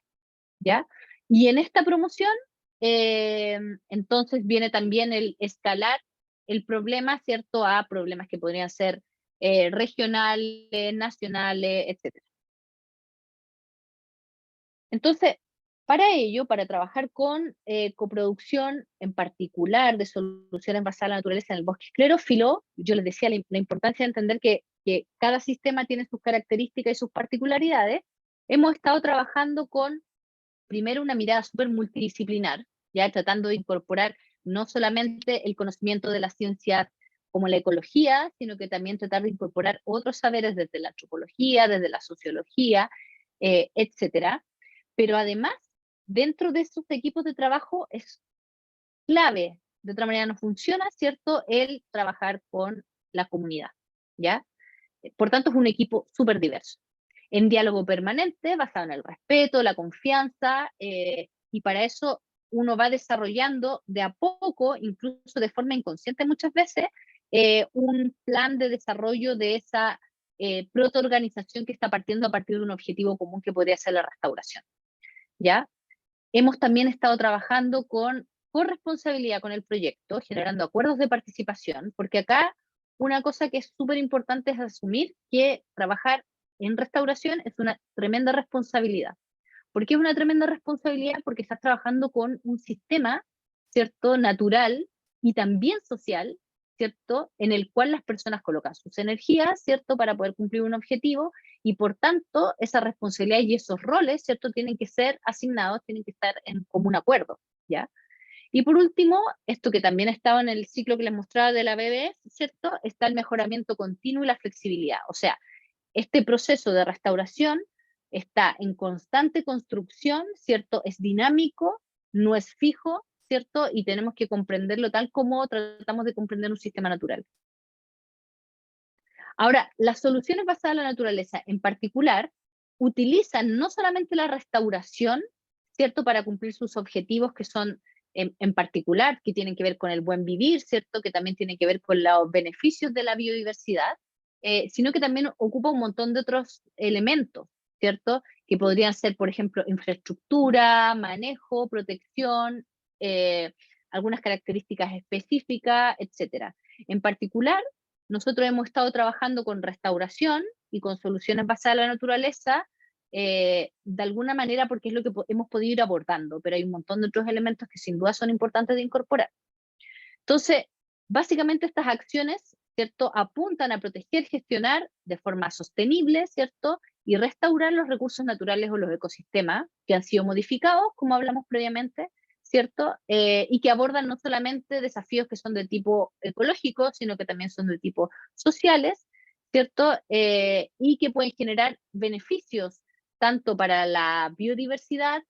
¿ya? Y en esta promoción, entonces viene también el escalar el problema, ¿cierto?, a problemas que podrían ser regionales, nacionales, etc. Entonces, para ello, para trabajar con coproducción en particular de soluciones basadas en la naturaleza en el bosque esclerófilo, yo les decía la importancia de entender que cada sistema tiene sus características y sus particularidades. Hemos estado trabajando con, primero, una mirada súper multidisciplinar, ya tratando de incorporar no solamente el conocimiento de las ciencias como la ecología, sino que también tratar de incorporar otros saberes desde la antropología, desde la sociología, etcétera. Pero además, dentro de esos equipos de trabajo es clave, de otra manera no funciona, ¿cierto?, el trabajar con la comunidad, ¿ya? Por tanto, es un equipo súper diverso, en diálogo permanente, basado en el respeto, la confianza, y para eso uno va desarrollando de a poco, incluso de forma inconsciente muchas veces, un plan de desarrollo de esa protoorganización que está partiendo a partir de un objetivo común que podría ser la restauración, ¿ya? Hemos también estado trabajando con corresponsabilidad con el proyecto, generando acuerdos de participación, porque acá una cosa que es súper importante es asumir que trabajar en restauración es una tremenda responsabilidad. ¿Por qué es una tremenda responsabilidad? Porque estás trabajando con un sistema, ¿cierto?, natural y también social, ¿cierto?, en el cual las personas colocan sus energías, ¿cierto?, para poder cumplir un objetivo, y por tanto esa responsabilidad y esos roles, ¿cierto?, tienen que ser asignados, tienen que estar en común acuerdo, ¿ya? Y por último, esto que también estaba en el ciclo que les mostraba de la BBS, ¿cierto?, está el mejoramiento continuo y la flexibilidad. O sea, este proceso de restauración está en constante construcción, ¿cierto? Es dinámico, no es fijo, ¿cierto? Y tenemos que comprenderlo tal como tratamos de comprender un sistema natural. Ahora, las soluciones basadas en la naturaleza, en particular, utilizan no solamente la restauración, ¿cierto?, para cumplir sus objetivos que son en particular, que tienen que ver con el buen vivir, ¿cierto?, que también tienen que ver con los beneficios de la biodiversidad, sino que también ocupa un montón de otros elementos, ¿cierto?, que podrían ser, por ejemplo, infraestructura, manejo, protección, algunas características específicas, etc. En particular, nosotros hemos estado trabajando con restauración y con soluciones basadas en la naturaleza, de alguna manera porque es lo que hemos podido ir abordando, pero hay un montón de otros elementos que sin duda son importantes de incorporar. Entonces, básicamente estas acciones, ¿cierto?, apuntan a proteger, gestionar de forma sostenible, ¿cierto?, y restaurar los recursos naturales o los ecosistemas que han sido modificados, como hablamos previamente, ¿cierto? Y que abordan no solamente desafíos que son de tipo ecológico, sino que también son de tipo sociales, ¿cierto? Y que pueden generar beneficios tanto para la biodiversidad,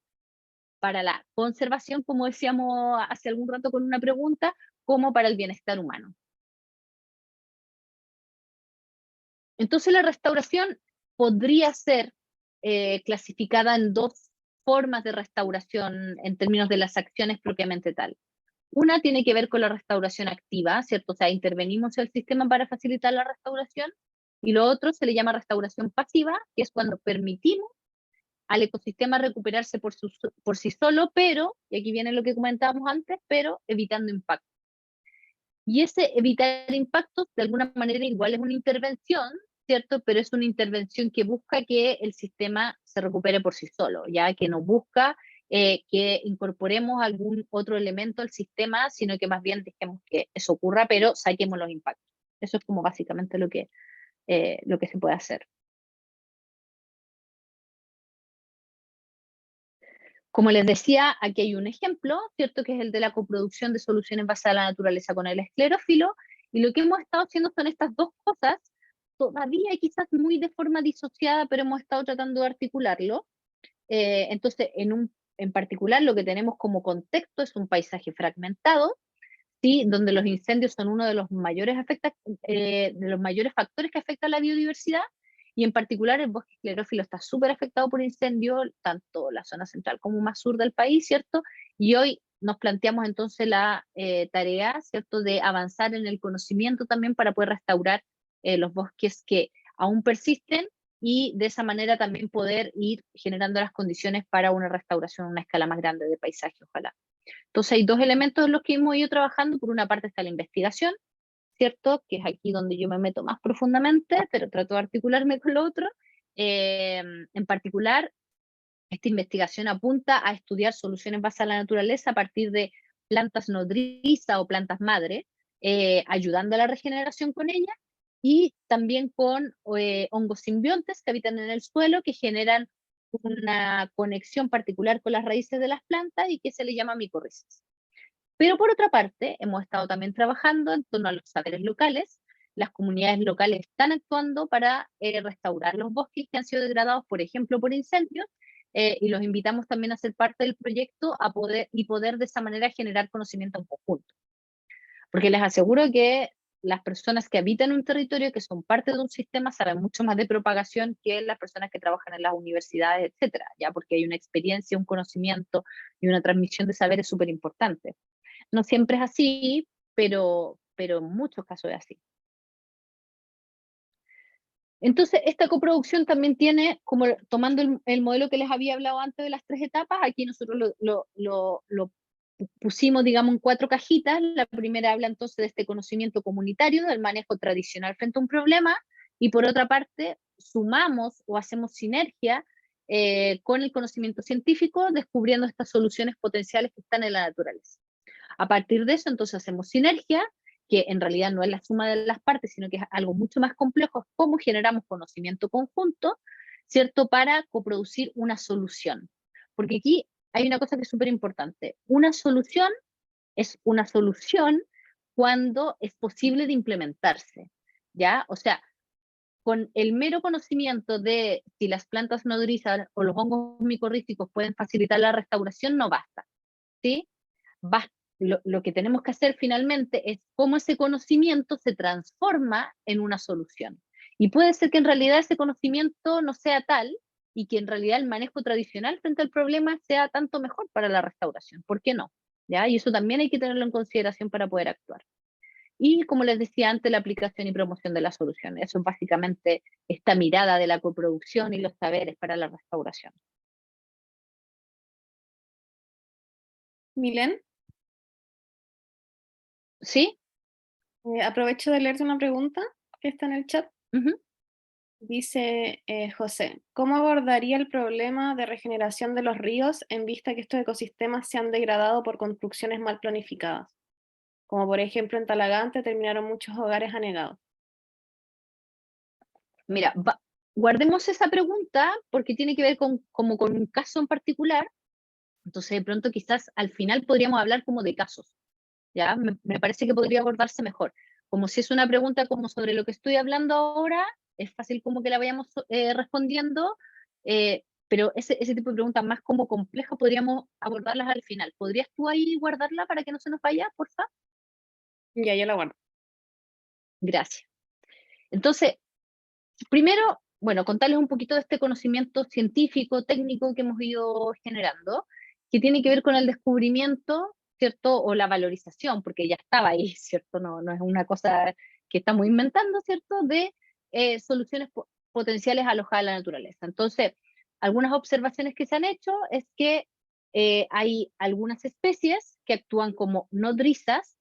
para la conservación, como decíamos hace algún rato con una pregunta, como para el bienestar humano. Entonces la restauración podría ser clasificada en dos formas de restauración en términos de las acciones propiamente tal. Una tiene que ver con la restauración activa, ¿cierto? O sea, intervenimos en el sistema para facilitar la restauración, y lo otro se le llama restauración pasiva, que es cuando permitimos al ecosistema recuperarse por sí solo, pero, y aquí viene lo que comentábamos antes, pero evitando impactos. Y ese evitar impactos, de alguna manera, igual es una intervención, ¿cierto? Pero es una intervención que busca que el sistema se recupere por sí solo, ya que no busca que incorporemos algún otro elemento al sistema, sino que más bien dejemos que eso ocurra, pero saquemos los impactos. Eso es como básicamente lo que se puede hacer. Como les decía, aquí hay un ejemplo, ¿cierto?, que es el de la coproducción de soluciones basadas en la naturaleza con el esclerófilo, y lo que hemos estado haciendo son estas dos cosas, todavía quizás muy de forma disociada, pero hemos estado tratando de articularlo. Entonces, en particular, lo que tenemos como contexto es un paisaje fragmentado, ¿sí?, donde los incendios son uno de los mayores factores que afectan la biodiversidad, y en particular el bosque esclerófilo está súper afectado por incendios, tanto la zona central como más sur del país, ¿cierto? Y hoy nos planteamos entonces la tarea, ¿cierto?, de avanzar en el conocimiento también para poder restaurar los bosques que aún persisten, y de esa manera también poder ir generando las condiciones para una restauración a una escala más grande de paisaje, ojalá. Entonces hay dos elementos en los que hemos ido trabajando. Por una parte está la investigación, ¿cierto?, que es aquí donde yo me meto más profundamente, pero trato de articularme con lo otro. En particular, esta investigación apunta a estudiar soluciones basadas en la naturaleza a partir de plantas nodriza o plantas madre, ayudando a la regeneración con ellas, y también con hongos simbiontes que habitan en el suelo, que generan una conexión particular con las raíces de las plantas y que se le llama micorrizas. Pero por otra parte, hemos estado también trabajando en torno a los saberes locales. Las comunidades locales están actuando para restaurar los bosques que han sido degradados, por ejemplo, por incendios, y los invitamos también a ser parte del proyecto poder de esa manera generar conocimiento en conjunto. Porque les aseguro que las personas que habitan un territorio, que son parte de un sistema, saben mucho más de propagación que las personas que trabajan en las universidades, etcétera, ya, porque hay una experiencia, un conocimiento y una transmisión de saberes súper importante. No siempre es así, pero en muchos casos es así. Entonces, esta coproducción también tiene, como tomando el modelo que les había hablado antes de las 3 etapas, aquí nosotros lo pusimos, digamos, en 4 cajitas. La primera habla entonces de este conocimiento comunitario, del manejo tradicional frente a un problema, y por otra parte, sumamos o hacemos sinergia con el conocimiento científico, descubriendo estas soluciones potenciales que están en la naturaleza. A partir de eso, entonces hacemos sinergia, que en realidad no es la suma de las partes, sino que es algo mucho más complejo, cómo generamos conocimiento conjunto, ¿cierto?, para coproducir una solución. Porque aquí hay una cosa que es súper importante. Una solución es una solución cuando es posible de implementarse, ¿ya? O sea, con el mero conocimiento de si las plantas nodrizas o los hongos micorrísticos pueden facilitar la restauración no basta, ¿sí? Lo que tenemos que hacer finalmente es cómo ese conocimiento se transforma en una solución. Y puede ser que en realidad ese conocimiento no sea tal, y que en realidad el manejo tradicional frente al problema sea tanto mejor para la restauración. ¿Por qué no? ¿Ya? Y eso también hay que tenerlo en consideración para poder actuar. Y como les decía antes, la aplicación y promoción de la solución. Eso es básicamente esta mirada de la coproducción y los saberes para la restauración. Milen, ¿Sí? aprovecho de leerte una pregunta que está en el chat. Ujú. Dice José, ¿cómo abordaría el problema de regeneración de los ríos en vista que estos ecosistemas se han degradado por construcciones mal planificadas? Como por ejemplo en Talagante terminaron muchos hogares anegados. Mira, guardemos esa pregunta porque tiene que ver como con un caso en particular. Entonces, de pronto, quizás al final podríamos hablar como de casos. ¿Ya? Me parece que podría abordarse mejor. Como si es una pregunta como sobre lo que estoy hablando ahora, es fácil como que la vayamos respondiendo, pero ese tipo de preguntas más como complejas podríamos abordarlas al final. ¿Podrías tú ahí guardarla para que no se nos vaya, por favor? Ya, yo la guardo. Gracias. Entonces, primero, bueno, contarles un poquito de este conocimiento científico, técnico que hemos ido generando, que tiene que ver con el descubrimiento, ¿cierto? O la valorización, porque ya estaba ahí, ¿cierto? No es una cosa que estamos inventando, ¿cierto? De soluciones potenciales alojadas en la naturaleza. Entonces, algunas observaciones que se han hecho es que hay algunas especies que actúan como nodrizas.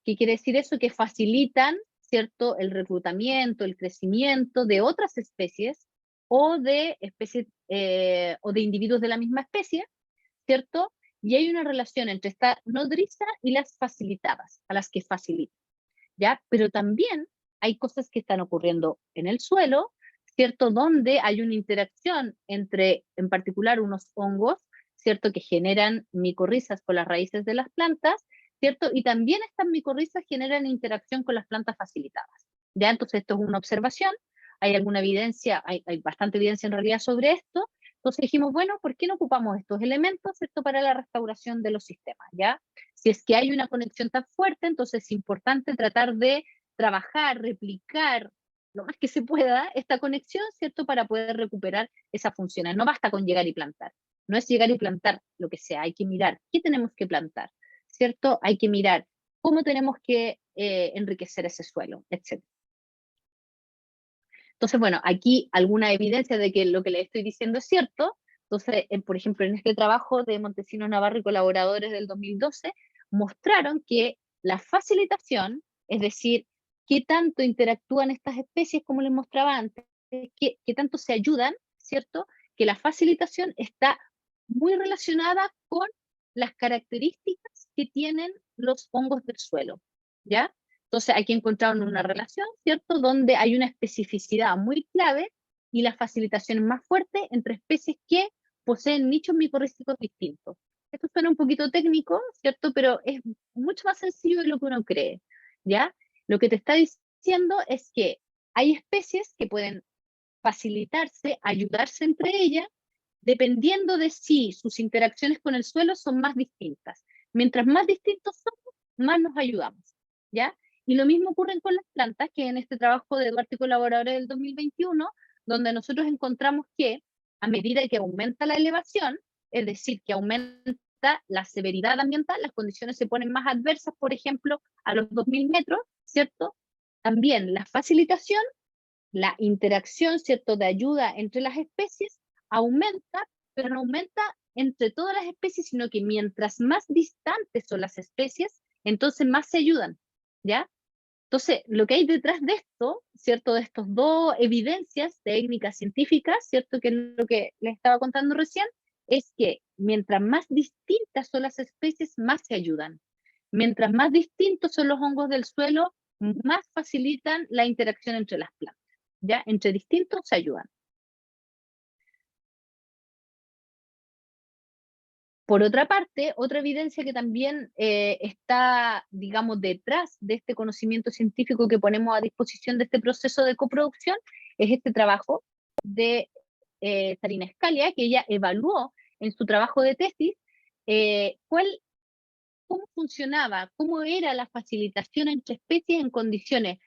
¿Qué quiere decir eso? Que facilitan, ¿cierto?, el reclutamiento, el crecimiento de otras especies o de especies o de individuos de la misma especie, ¿cierto? Y hay una relación entre esta nodriza y las facilitadas, a las que facilitan, ¿ya? Pero también hay cosas que están ocurriendo en el suelo, ¿cierto? Donde hay una interacción entre, en particular, unos hongos, ¿cierto? Que generan micorrizas con las raíces de las plantas, ¿cierto? Y también estas micorrizas generan interacción con las plantas facilitadas, ¿ya? Entonces esto es una observación, hay alguna evidencia, hay bastante evidencia en realidad sobre esto, entonces dijimos, bueno, ¿por qué no ocupamos estos elementos, ¿cierto? Para la restauración de los sistemas, ¿ya? Si es que hay una conexión tan fuerte, entonces es importante tratar de trabajar, replicar lo más que se pueda esta conexión, ¿cierto? Para poder recuperar esas funciones. No basta con llegar y plantar. No es llegar y plantar lo que sea, hay que mirar qué tenemos que plantar, ¿cierto? Hay que mirar cómo tenemos que enriquecer ese suelo, etc. Entonces, bueno, aquí alguna evidencia de que lo que le estoy diciendo es cierto. Entonces, por ejemplo, en este trabajo de Montesinos Navarro y colaboradores del 2012, mostraron que la facilitación, es decir, qué tanto interactúan estas especies, como les mostraba antes, qué tanto se ayudan, ¿cierto? Que la facilitación está muy relacionada con las características que tienen los hongos del suelo, ¿ya? Entonces aquí encontraron una relación, ¿cierto? Donde hay una especificidad muy clave y la facilitación es más fuerte entre especies que poseen nichos micorrísticos distintos. Esto suena un poquito técnico, ¿cierto? Pero es mucho más sencillo de lo que uno cree, ¿ya? Lo que te está diciendo es que hay especies que pueden facilitarse, ayudarse entre ellas, dependiendo de si sus interacciones con el suelo son más distintas. Mientras más distintos somos, más nos ayudamos, ¿ya? Y lo mismo ocurre con las plantas, que en este trabajo de Duarte y colaboradores del 2021, donde nosotros encontramos que a medida que aumenta la elevación, es decir, que aumenta la severidad ambiental, las condiciones se ponen más adversas, por ejemplo, a los 2000 metros, ¿cierto? También la facilitación, la interacción, ¿cierto?, de ayuda entre las especies aumenta, pero no aumenta entre todas las especies, sino que mientras más distantes son las especies, entonces más se ayudan, ¿ya? Entonces, lo que hay detrás de esto, ¿cierto? De estos dos evidencias técnicas científicas, ¿cierto? Que es lo que les estaba contando recién, es que mientras más distintas son las especies, más se ayudan. Mientras más distintos son los hongos del suelo, más facilitan la interacción entre las plantas, ¿ya? Entre distintos se ayudan. Por otra parte, otra evidencia que también está, digamos, detrás de este conocimiento científico que ponemos a disposición de este proceso de coproducción es este trabajo de Sarina Scalia, que ella evaluó en su trabajo de tesis cómo funcionaba, cómo era la facilitación entre especies en condiciones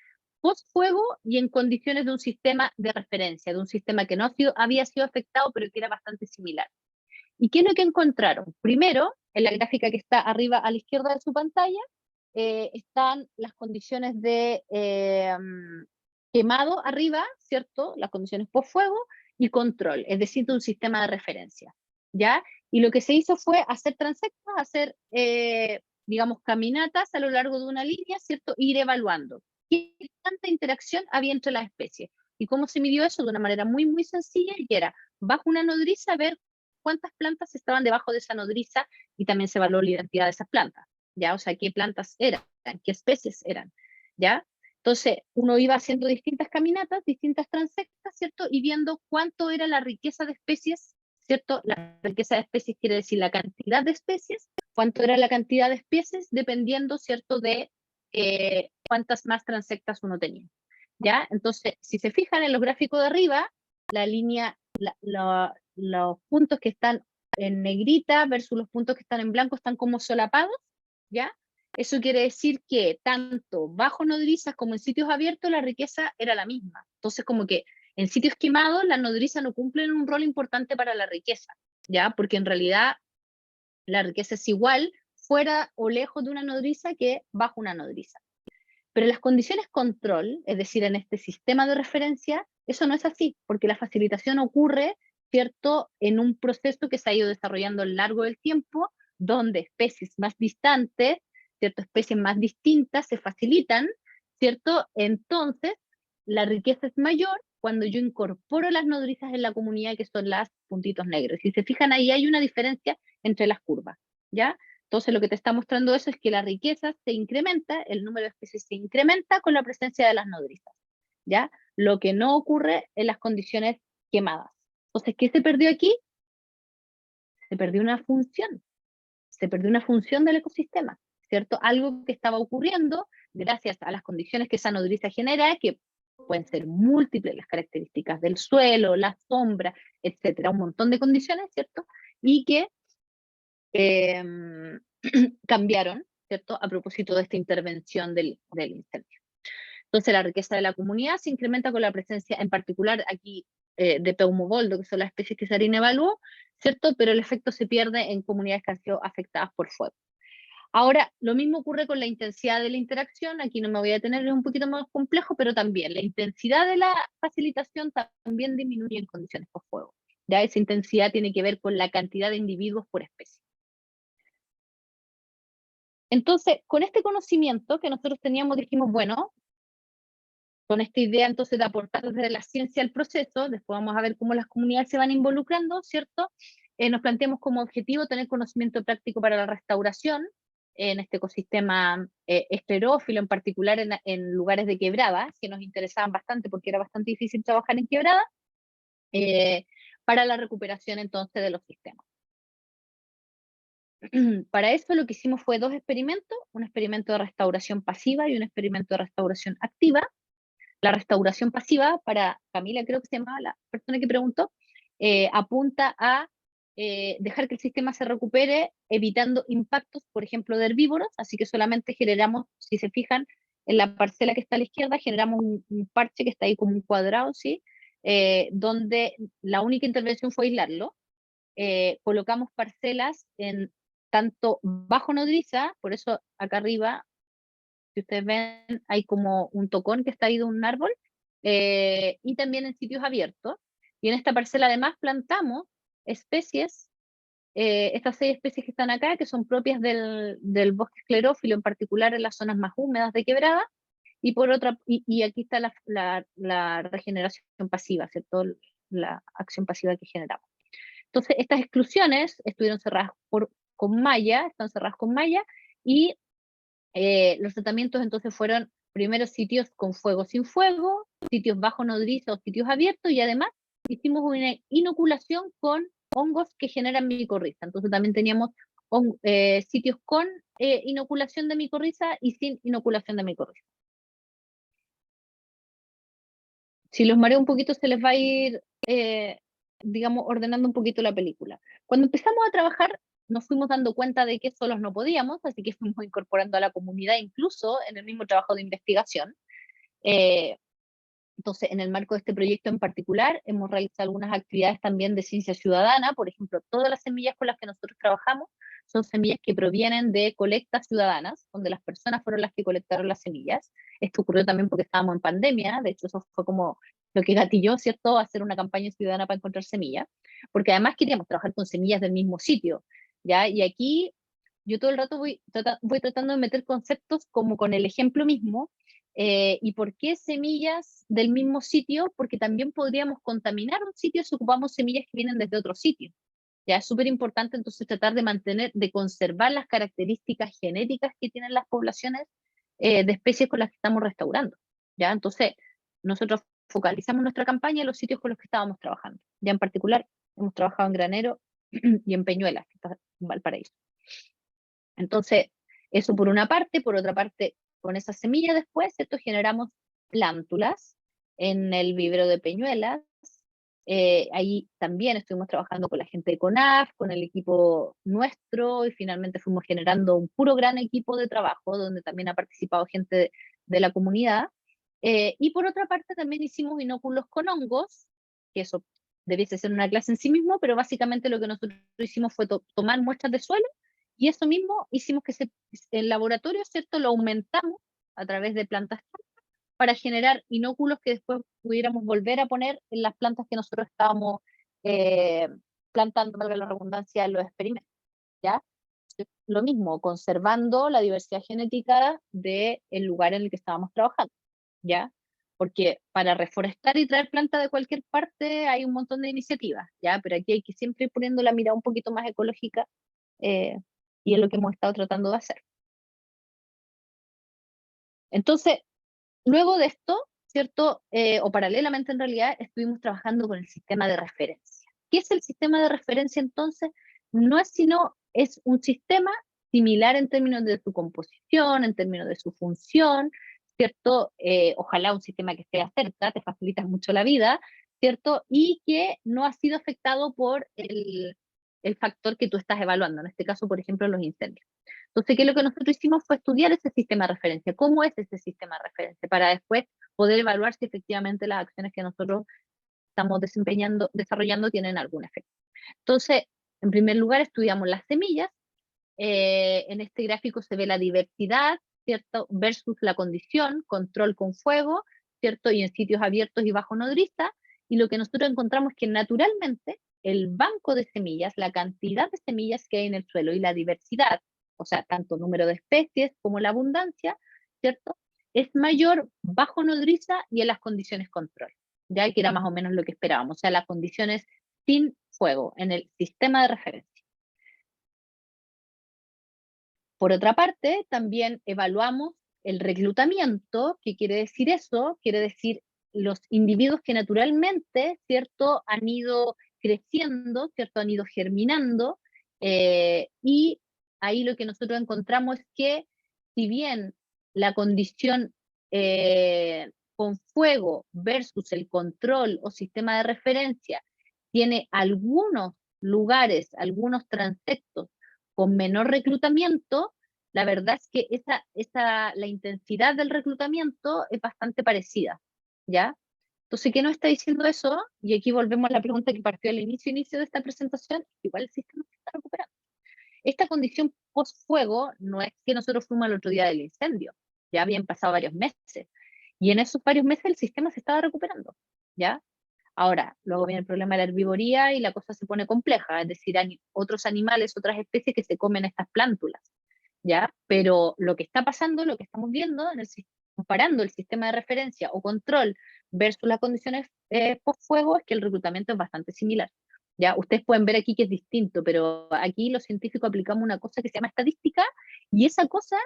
post-fuego y en condiciones de un sistema de referencia, de un sistema que no había sido afectado, pero que era bastante similar. ¿Y qué es lo que encontraron? Primero, en la gráfica que está arriba a la izquierda de su pantalla, están las condiciones de quemado arriba, ¿cierto? Las condiciones post-fuego y control, es decir, de un sistema de referencia, ¿ya? Y lo que se hizo fue hacer transectos, hacer, digamos, caminatas a lo largo de una línea, ¿cierto? Ir evaluando qué tanta interacción había entre las especies. ¿Y cómo se midió eso? De una manera muy, muy sencilla, y era, bajo una nodriza, ver cuántas plantas estaban debajo de esa nodriza, y también se evaluó la identidad de esas plantas, ¿ya? O sea, qué plantas eran, qué especies eran, ¿ya? Entonces, uno iba haciendo distintas caminatas, distintas transectas, ¿cierto? Y viendo cuánto era la riqueza de especies, ¿cierto? La riqueza de especies quiere decir la cantidad de especies, cuánto era la cantidad de especies, dependiendo, ¿cierto?, de cuántas más transectas uno tenía, ¿ya? Entonces, si se fijan en los gráficos de arriba, la línea, los puntos que están en negrita versus los puntos que están en blanco están como solapados, ¿ya? Eso quiere decir que tanto bajo nodrizas como en sitios abiertos la riqueza era la misma. Entonces, como que en sitios quemados las nodrizas no cumplen un rol importante para la riqueza, ¿ya? Porque en realidad la riqueza es igual fuera o lejos de una nodriza que bajo una nodriza. Pero en las condiciones control, es decir, en este sistema de referencia, eso no es así, porque la facilitación ocurre, ¿cierto?, en un proceso que se ha ido desarrollando a lo largo del tiempo, donde especies más distantes, ¿cierto?, especies más distintas se facilitan, ¿cierto? Entonces, la riqueza es mayor cuando yo incorporo las nodrizas en la comunidad, que son las puntitos negros. Si se fijan, ahí hay una diferencia entre las curvas, ¿ya? Entonces, lo que te está mostrando eso es que la riqueza se incrementa, el número de especies se incrementa con la presencia de las nodrizas, ¿ya? Lo que no ocurre en las condiciones quemadas. Entonces, ¿qué se perdió aquí? Se perdió una función. Se perdió una función del ecosistema, ¿cierto? Algo que estaba ocurriendo gracias a las condiciones que esa nodriza genera, que pueden ser múltiples, las características del suelo, la sombra, etcétera, un montón de condiciones, ¿cierto? Y que cambiaron, ¿cierto?, a propósito de esta intervención del incendio. Entonces, la riqueza de la comunidad se incrementa con la presencia, en particular aquí, de Peumoboldo, que son las especies que Sarina evaluó, ¿cierto? Pero el efecto se pierde en comunidades que han sido afectadas por fuego. Ahora, lo mismo ocurre con la intensidad de la interacción. Aquí no me voy a detener, es un poquito más complejo, pero también la intensidad de la facilitación también disminuye en condiciones por fuego. Ya esa intensidad tiene que ver con la cantidad de individuos por especie. Entonces, con este conocimiento que nosotros teníamos, dijimos, bueno, con esta idea entonces de aportar desde la ciencia al proceso, después vamos a ver cómo las comunidades se van involucrando, ¿cierto? Nos planteamos como objetivo tener conocimiento práctico para la restauración en este ecosistema esclerófilo, en particular en lugares de quebrada, que nos interesaban bastante porque era bastante difícil trabajar en quebrada, para la recuperación entonces de los sistemas. Para eso lo que hicimos fue 2 experimentos, un experimento de restauración pasiva y un experimento de restauración activa. La restauración pasiva, para Camila creo que se llamaba la persona que preguntó, apunta a dejar que el sistema se recupere evitando impactos, por ejemplo, de herbívoros, así que solamente generamos, si se fijan, en la parcela que está a la izquierda, generamos un parche que está ahí como un cuadrado, ¿sí? Donde la única intervención fue aislarlo. Colocamos parcelas en tanto bajo nodriza, por eso acá arriba, si ustedes ven, hay como un tocón que está ahí de un árbol, y también en sitios abiertos. Y en esta parcela además plantamos especies, estas 6 especies que están acá, que son propias del bosque esclerófilo, en particular en las zonas más húmedas de quebrada, y por otra, y aquí está la regeneración pasiva, ¿cierto? La acción pasiva que generamos. Entonces, estas exclusiones estuvieron cerradas con malla, están cerradas con malla, y los tratamientos entonces fueron primero sitios con fuego sin fuego, sitios bajo nodriza o sitios abiertos, y además hicimos una inoculación con hongos que generan micorriza. Entonces también teníamos sitios con inoculación de micorriza y sin inoculación de micorriza. Si los mareo un poquito se les va a ir, digamos, ordenando un poquito la película. Cuando empezamos a trabajar, nos fuimos dando cuenta de que solos no podíamos, así que fuimos incorporando a la comunidad incluso en el mismo trabajo de investigación. Entonces, en el marco de este proyecto en particular, hemos realizado algunas actividades también de ciencia ciudadana. Por ejemplo, todas las semillas con las que nosotros trabajamos son semillas que provienen de colectas ciudadanas, donde las personas fueron las que colectaron las semillas. Esto ocurrió también porque estábamos en pandemia, de hecho eso fue como lo que gatilló, ¿cierto?, hacer una campaña ciudadana para encontrar semillas, porque además queríamos trabajar con semillas del mismo sitio, ¿ya? Y aquí yo todo el rato voy tratando de meter conceptos como con el ejemplo mismo. ¿Y por qué semillas del mismo sitio? Porque también podríamos contaminar un sitio si ocupamos semillas que vienen desde otro sitio. Ya es súper importante entonces tratar de mantener, de conservar las características genéticas que tienen las poblaciones de especies con las que estamos restaurando. ¿Ya? Entonces, nosotros focalizamos nuestra campaña en los sitios con los que estábamos trabajando. Ya en particular, hemos trabajado en Granero y en Peñuelas, que está en Valparaíso. Entonces, eso por una parte. Por otra parte, con esa semilla después, ¿cierto?, generamos plántulas en el vivero de Peñuelas. Ahí también estuvimos trabajando con la gente de CONAF, con el equipo nuestro, y finalmente fuimos generando un puro gran equipo de trabajo, donde también ha participado gente de la comunidad. Y por otra parte también hicimos inóculos con hongos, que eso debiese ser una clase en sí mismo, pero básicamente lo que nosotros hicimos fue tomar muestras de suelo, y eso mismo hicimos que el laboratorio, ¿cierto?, lo aumentamos a través de plantas para generar inóculos que después pudiéramos volver a poner en las plantas que nosotros estábamos plantando, valga la redundancia, en los experimentos, ¿ya? Lo mismo, conservando la diversidad genética del lugar en el que estábamos trabajando, ¿ya? Porque para reforestar y traer plantas de cualquier parte hay un montón de iniciativas, ¿ya? Pero aquí hay que siempre ir poniendo la mirada un poquito más ecológica, y es lo que hemos estado tratando de hacer. Entonces, luego de esto, ¿cierto? O paralelamente en realidad, estuvimos trabajando con el sistema de referencia. ¿Qué es el sistema de referencia entonces? No es sino, es un sistema similar en términos de su composición, en términos de su función, ¿cierto? Ojalá un sistema que esté cerca, te facilita mucho la vida, ¿cierto? Y que no ha sido afectado por el factor que tú estás evaluando, en este caso, por ejemplo, los incendios. Entonces, ¿qué es lo que nosotros hicimos? Fue estudiar ese sistema de referencia. ¿Cómo es ese sistema de referencia? Para después poder evaluar si efectivamente las acciones que nosotros estamos desarrollando tienen algún efecto. Entonces, en primer lugar, estudiamos las semillas. En este gráfico se ve la diversidad, ¿cierto?, versus la condición, control con fuego, ¿cierto?, y en sitios abiertos y bajo nodriza. Y lo que nosotros encontramos es que naturalmente el banco de semillas, la cantidad de semillas que hay en el suelo y la diversidad, o sea, tanto número de especies como la abundancia, ¿cierto?, es mayor bajo nodriza y en las condiciones control, ya que era más o menos lo que esperábamos, o sea, las condiciones sin fuego en el sistema de referencia. Por otra parte, también evaluamos el reclutamiento. ¿Qué quiere decir eso? Quiere decir los individuos que naturalmente, ¿cierto?, han ido creciendo, ¿cierto?, han ido germinando, y ahí lo que nosotros encontramos es que si bien la condición con fuego versus el control o sistema de referencia tiene algunos lugares, algunos transectos con menor reclutamiento, la verdad es que la intensidad del reclutamiento es bastante parecida, ¿ya? Entonces, ¿qué nos está diciendo eso? Y aquí volvemos a la pregunta que partió al inicio de esta presentación, igual el sistema se está recuperando. Esta condición post-fuego no es que nosotros fuimos al otro día del incendio, ya habían pasado varios meses, y en esos varios meses el sistema se estaba recuperando, ¿ya? Ahora, luego viene el problema de la herbivoría y la cosa se pone compleja, es decir, hay otros animales, otras especies que se comen estas plántulas, ¿ya? Pero lo que está pasando, lo que estamos viendo, comparando el sistema de referencia o control versus las condiciones post-fuego, es que el reclutamiento es bastante similar, ¿ya? Ustedes pueden ver aquí que es distinto, pero aquí los científicos aplicamos una cosa que se llama estadística, y esa cosa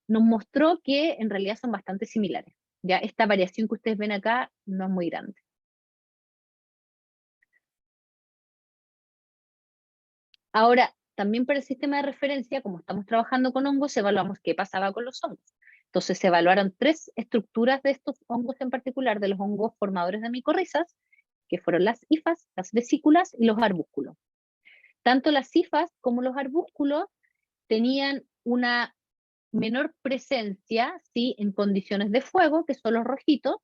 nos mostró que en realidad son bastante similares, ¿ya? Esta variación que ustedes ven acá no es muy grande. Ahora, también para el sistema de referencia, como estamos trabajando con hongos, evaluamos qué pasaba con los hongos. Entonces se evaluaron 3 estructuras de estos hongos en particular, de los hongos formadores de micorrizas, que fueron las hifas, las vesículas y los arbúsculos. Tanto las hifas como los arbúsculos tenían una menor presencia, ¿sí?, en condiciones de fuego, que son los rojitos,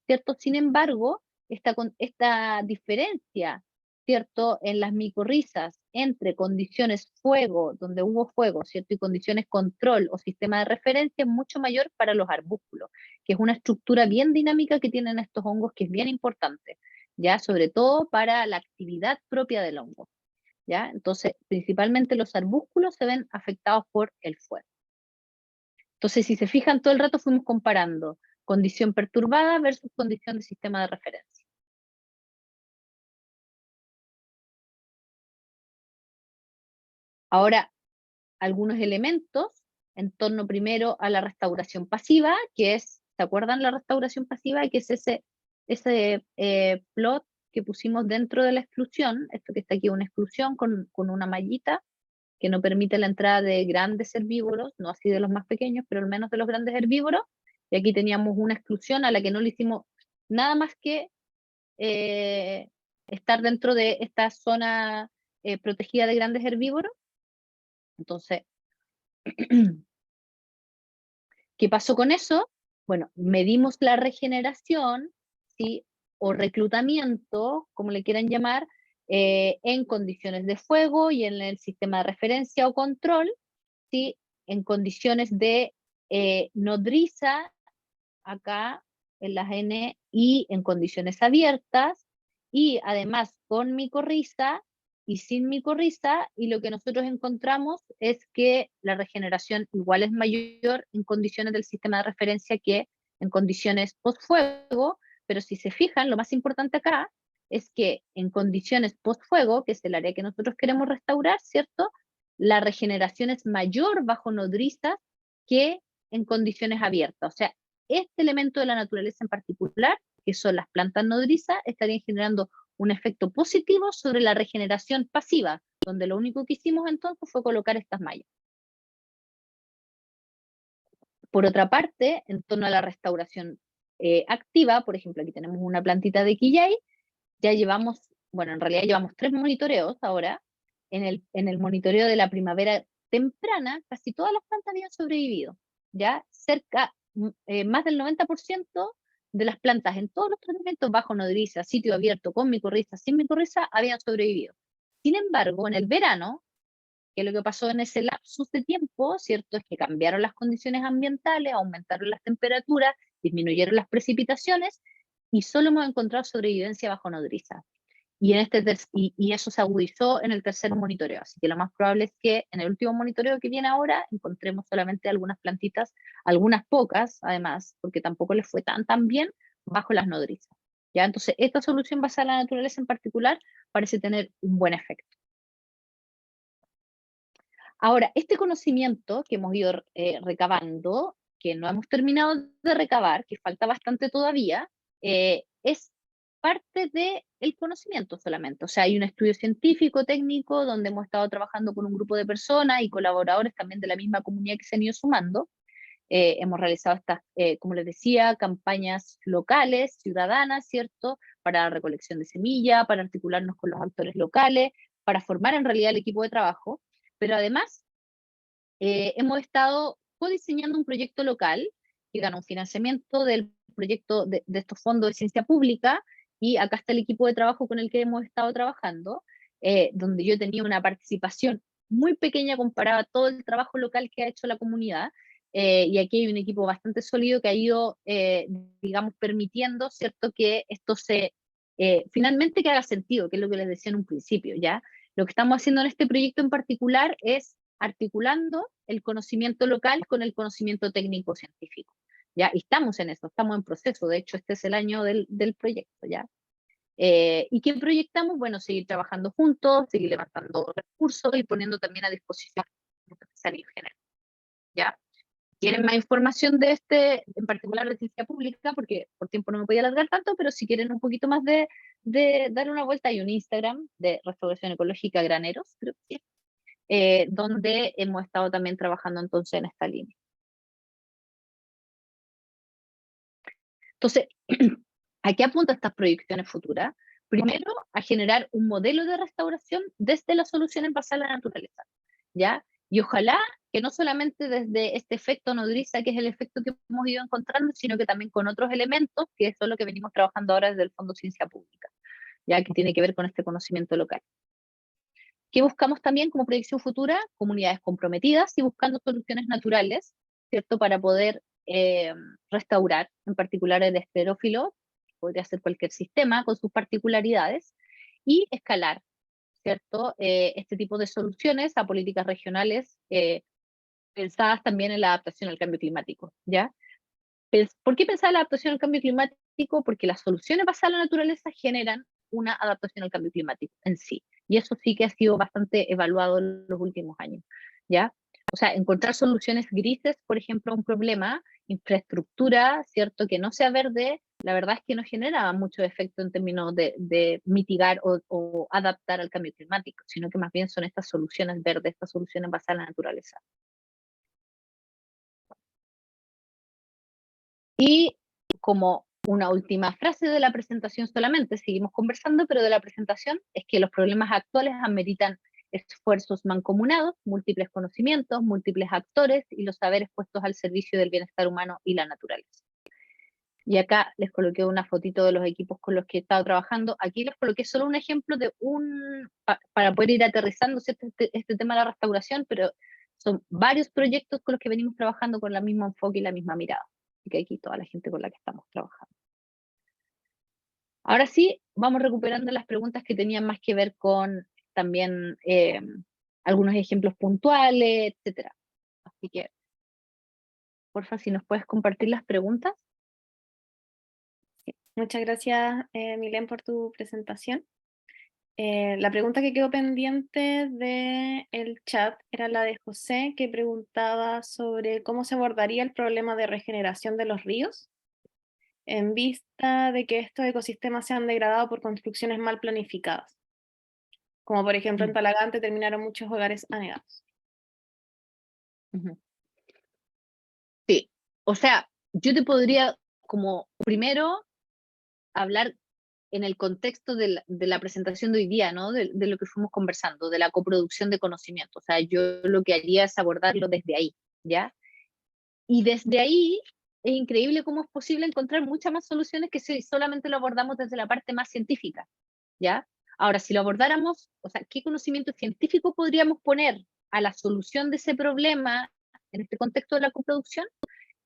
¿cierto? Sin embargo, esta diferencia, ¿cierto?, en las micorrizas entre condiciones fuego, donde hubo fuego, ¿cierto?, y condiciones control o sistema de referencia es mucho mayor para los arbúsculos, que es una estructura bien dinámica que tienen estos hongos, que es bien importante, ¿ya? Sobre todo para la actividad propia del hongo, ¿ya? Entonces, principalmente los arbúsculos se ven afectados por el fuego. Entonces, si se fijan, todo el rato fuimos comparando condición perturbada versus condición de sistema de referencia. Ahora, algunos elementos en torno primero a la restauración pasiva, que es, ¿se acuerdan la restauración pasiva? Que es ese plot que pusimos dentro de la exclusión, esto que está aquí, una exclusión con una mallita que no permite la entrada de grandes herbívoros, no así de los más pequeños, pero al menos de los grandes herbívoros, y aquí teníamos una exclusión a la que no le hicimos nada más que estar dentro de esta zona protegida de grandes herbívoros. Entonces, ¿qué pasó con eso? Bueno, medimos la regeneración, ¿sí?, o reclutamiento, como le quieran llamar, en condiciones de fuego y en el sistema de referencia o control, ¿sí?, en condiciones de nodriza, acá en las N, y en condiciones abiertas, y además con micorriza y sin micorriza, y lo que nosotros encontramos es que la regeneración igual es mayor en condiciones del sistema de referencia que en condiciones post-fuego, pero si se fijan, lo más importante acá es que en condiciones post-fuego, que es el área que nosotros queremos restaurar, ¿cierto?, la regeneración es mayor bajo nodrizas que en condiciones abiertas. O sea, este elemento de la naturaleza en particular, que son las plantas nodrizas, estarían generando un efecto positivo sobre la regeneración pasiva, donde lo único que hicimos entonces fue colocar estas mallas. Por otra parte, en torno a la restauración activa, por ejemplo, aquí tenemos una plantita de quillay, ya llevamos, bueno, en realidad llevamos 3 monitoreos ahora. En el monitoreo de la primavera temprana, casi todas las plantas habían sobrevivido, ya más del 90% de las plantas en todos los tratamientos bajo nodriza, sitio abierto, con micorriza, sin micorriza, habían sobrevivido. Sin embargo, en el verano, que lo que pasó en ese lapsus de tiempo, ¿cierto?, es que cambiaron las condiciones ambientales, aumentaron las temperaturas, disminuyeron las precipitaciones, y solo hemos encontrado sobrevivencia bajo nodriza. Y eso se agudizó en el tercer monitoreo, así que lo más probable es que en el último monitoreo que viene ahora encontremos solamente algunas plantitas, algunas pocas además, porque tampoco les fue tan bien bajo las nodrizas. ¿Ya? Entonces, esta solución basada en la naturaleza en particular parece tener un buen efecto. Ahora, este conocimiento que hemos ido recabando, que no hemos terminado de recabar, que falta bastante todavía, es parte del conocimiento solamente. O sea, hay un estudio científico, técnico, donde hemos estado trabajando con un grupo de personas y colaboradores también de la misma comunidad que se han ido sumando. Hemos realizado estas, como les decía, campañas locales, ciudadanas, ¿cierto?, para la recolección de semilla, para articularnos con los actores locales, para formar en realidad el equipo de trabajo. Pero además, hemos estado codiseñando un proyecto local que ganó un financiamiento del proyecto de estos fondos de ciencia pública, y acá está el equipo de trabajo con el que hemos estado trabajando, donde yo tenía una participación muy pequeña comparada a todo el trabajo local que ha hecho la comunidad, y aquí hay un equipo bastante sólido que ha ido, digamos, permitiendo, ¿cierto?, que esto finalmente que haga sentido, que es lo que les decía en un principio, ¿ya? Lo que estamos haciendo en este proyecto en particular es articulando el conocimiento local con el conocimiento técnico-científico, ¿ya? Y estamos en eso, estamos en proceso, de hecho este es el año del proyecto, ¿ya? ¿Y qué proyectamos? Bueno, seguir trabajando juntos, seguir levantando recursos y poniendo también a disposición los especialistas en general, ¿ya? ¿Quieren más información de en particular de ciencia pública? Porque por tiempo no me podía alargar tanto, pero si quieren un poquito más de dar una vuelta, hay un Instagram de Restauración Ecológica Graneros, creo que sí, donde hemos estado también trabajando entonces en esta línea. Entonces, ¿a qué apuntan estas proyecciones futuras? Primero, a generar un modelo de restauración desde las soluciones basadas en la naturaleza, ¿ya? Y ojalá que no solamente desde este efecto nodriza, que es el efecto que hemos ido encontrando, sino que también con otros elementos, que es lo que venimos trabajando ahora desde el Fondo Ciencia Pública, ya que tiene que ver con este conocimiento local. ¿Qué buscamos también como proyección futura? Comunidades comprometidas y buscando soluciones naturales, ¿cierto? Para poder restaurar, en particular el esclerófilo, podría ser cualquier sistema con sus particularidades, y escalar, ¿cierto? Este tipo de soluciones a políticas regionales pensadas también en la adaptación al cambio climático, ¿ya? ¿Por qué pensar en la adaptación al cambio climático? Porque las soluciones basadas en la naturaleza generan una adaptación al cambio climático en sí. Y eso sí que ha sido bastante evaluado en los últimos años, ¿ya? O sea, encontrar soluciones grises, por ejemplo, a un problema, infraestructura, ¿cierto? Que no sea verde, la verdad es que no genera mucho efecto en términos de mitigar o adaptar al cambio climático, sino que más bien son estas soluciones verdes, estas soluciones basadas en la naturaleza. Y como una última frase de la presentación solamente, seguimos conversando, pero de la presentación es que los problemas actuales ameritan esfuerzos mancomunados, múltiples conocimientos, múltiples actores y los saberes puestos al servicio del bienestar humano y la naturaleza. Y acá les coloqué una fotito de los equipos con los que he estado trabajando. Aquí les coloqué solo un ejemplo de para poder ir aterrizando este tema de la restauración, pero son varios proyectos con los que venimos trabajando con el mismo enfoque y la misma mirada. Así que aquí toda la gente con la que estamos trabajando. Ahora sí, vamos recuperando las preguntas que tenían más que ver con también algunos ejemplos puntuales, etc. Así que, porfa, si nos puedes compartir las preguntas. Muchas gracias, Milén, por tu presentación. La pregunta que quedó pendiente del chat era la de José, que preguntaba sobre cómo se abordaría el problema de regeneración de los ríos en vista de que estos ecosistemas se han degradado por construcciones mal planificadas, como por ejemplo en Talagante terminaron muchos hogares anegados. Sí, o sea, yo te podría como primero hablar en el contexto de la presentación de hoy día, ¿no? De lo que fuimos conversando, de la coproducción de conocimiento. O sea, yo lo que haría es abordarlo desde ahí, ¿ya? Y desde ahí es increíble cómo es posible encontrar muchas más soluciones que si solamente lo abordamos desde la parte más científica, ¿ya? Ahora, si lo abordáramos, o sea, ¿qué conocimiento científico podríamos poner a la solución de ese problema en este contexto de la coproducción?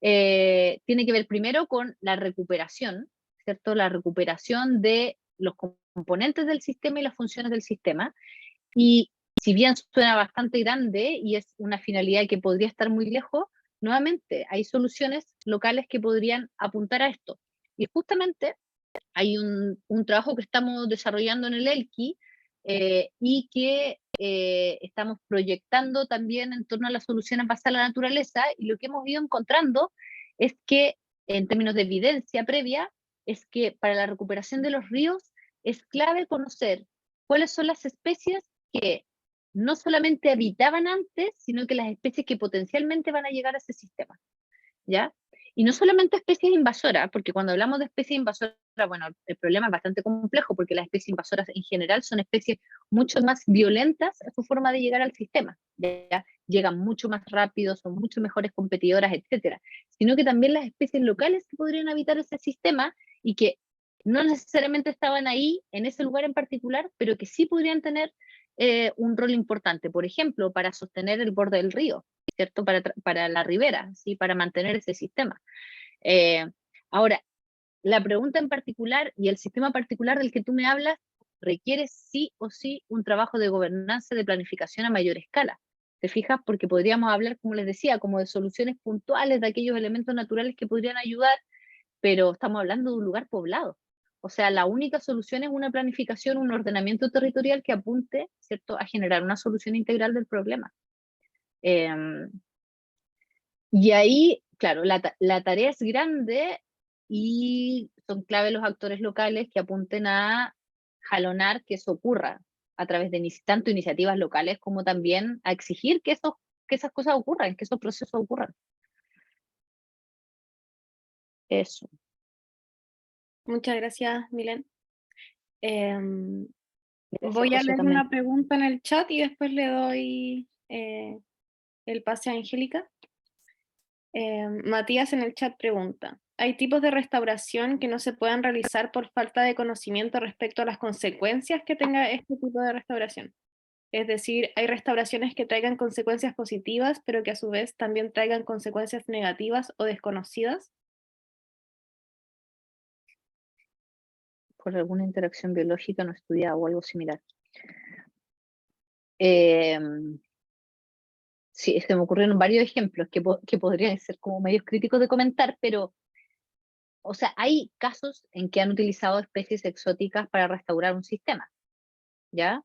Tiene que ver primero con la recuperación, ¿cierto? La recuperación de los componentes del sistema y las funciones del sistema. Y si bien suena bastante grande y es una finalidad que podría estar muy lejos, nuevamente hay soluciones locales que podrían apuntar a esto. Y justamente hay un trabajo que estamos desarrollando en el ELQI y que estamos proyectando también en torno a las soluciones basadas en la naturaleza, y lo que hemos ido encontrando es que, en términos de evidencia previa, es que para la recuperación de los ríos es clave conocer cuáles son las especies que no solamente habitaban antes, sino que las especies que potencialmente van a llegar a ese sistema, ¿ya? Y no solamente especies invasoras, porque cuando hablamos de especies invasoras, bueno, el problema es bastante complejo, porque las especies invasoras en general son especies mucho más violentas en su forma de llegar al sistema, ¿ya? Llegan mucho más rápido, son mucho mejores competidoras, etcétera, sino que también las especies locales que podrían habitar ese sistema y que no necesariamente estaban ahí, en ese lugar en particular, pero que sí podrían tener un rol importante, por ejemplo, para sostener el borde del río, ¿cierto? Para la ribera, ¿sí? Para mantener ese sistema. Ahora, la pregunta en particular y el sistema particular del que tú me hablas requiere sí o sí un trabajo de gobernanza, de planificación a mayor escala. ¿Te fijas? Porque podríamos hablar, como les decía, como de soluciones puntuales de aquellos elementos naturales que podrían ayudar, pero estamos hablando de un lugar poblado. O sea, la única solución es una planificación, un ordenamiento territorial que apunte, ¿cierto?, a generar una solución integral del problema. Y ahí, claro, la tarea es grande y son clave los actores locales que apunten a jalonar que eso ocurra a través de tanto iniciativas locales como también a exigir que esas cosas ocurran, que esos procesos ocurran. Eso. Muchas gracias, Milén. Gracias, Voy a José, leer también. una pregunta en el chat y después le doy el pase a Angélica. Matías en el chat pregunta, ¿hay tipos de restauración que no se puedan realizar por falta de conocimiento respecto a las consecuencias que tenga este tipo de restauración? Es decir, hay restauraciones que traigan consecuencias positivas, pero que a su vez también traigan consecuencias negativas o desconocidas. Por alguna interacción biológica no estudiada o algo similar. Sí, es que me ocurrieron varios ejemplos que podrían ser como medios críticos de comentar, pero, o sea, hay casos en que han utilizado especies exóticas para restaurar un sistema, ¿ya?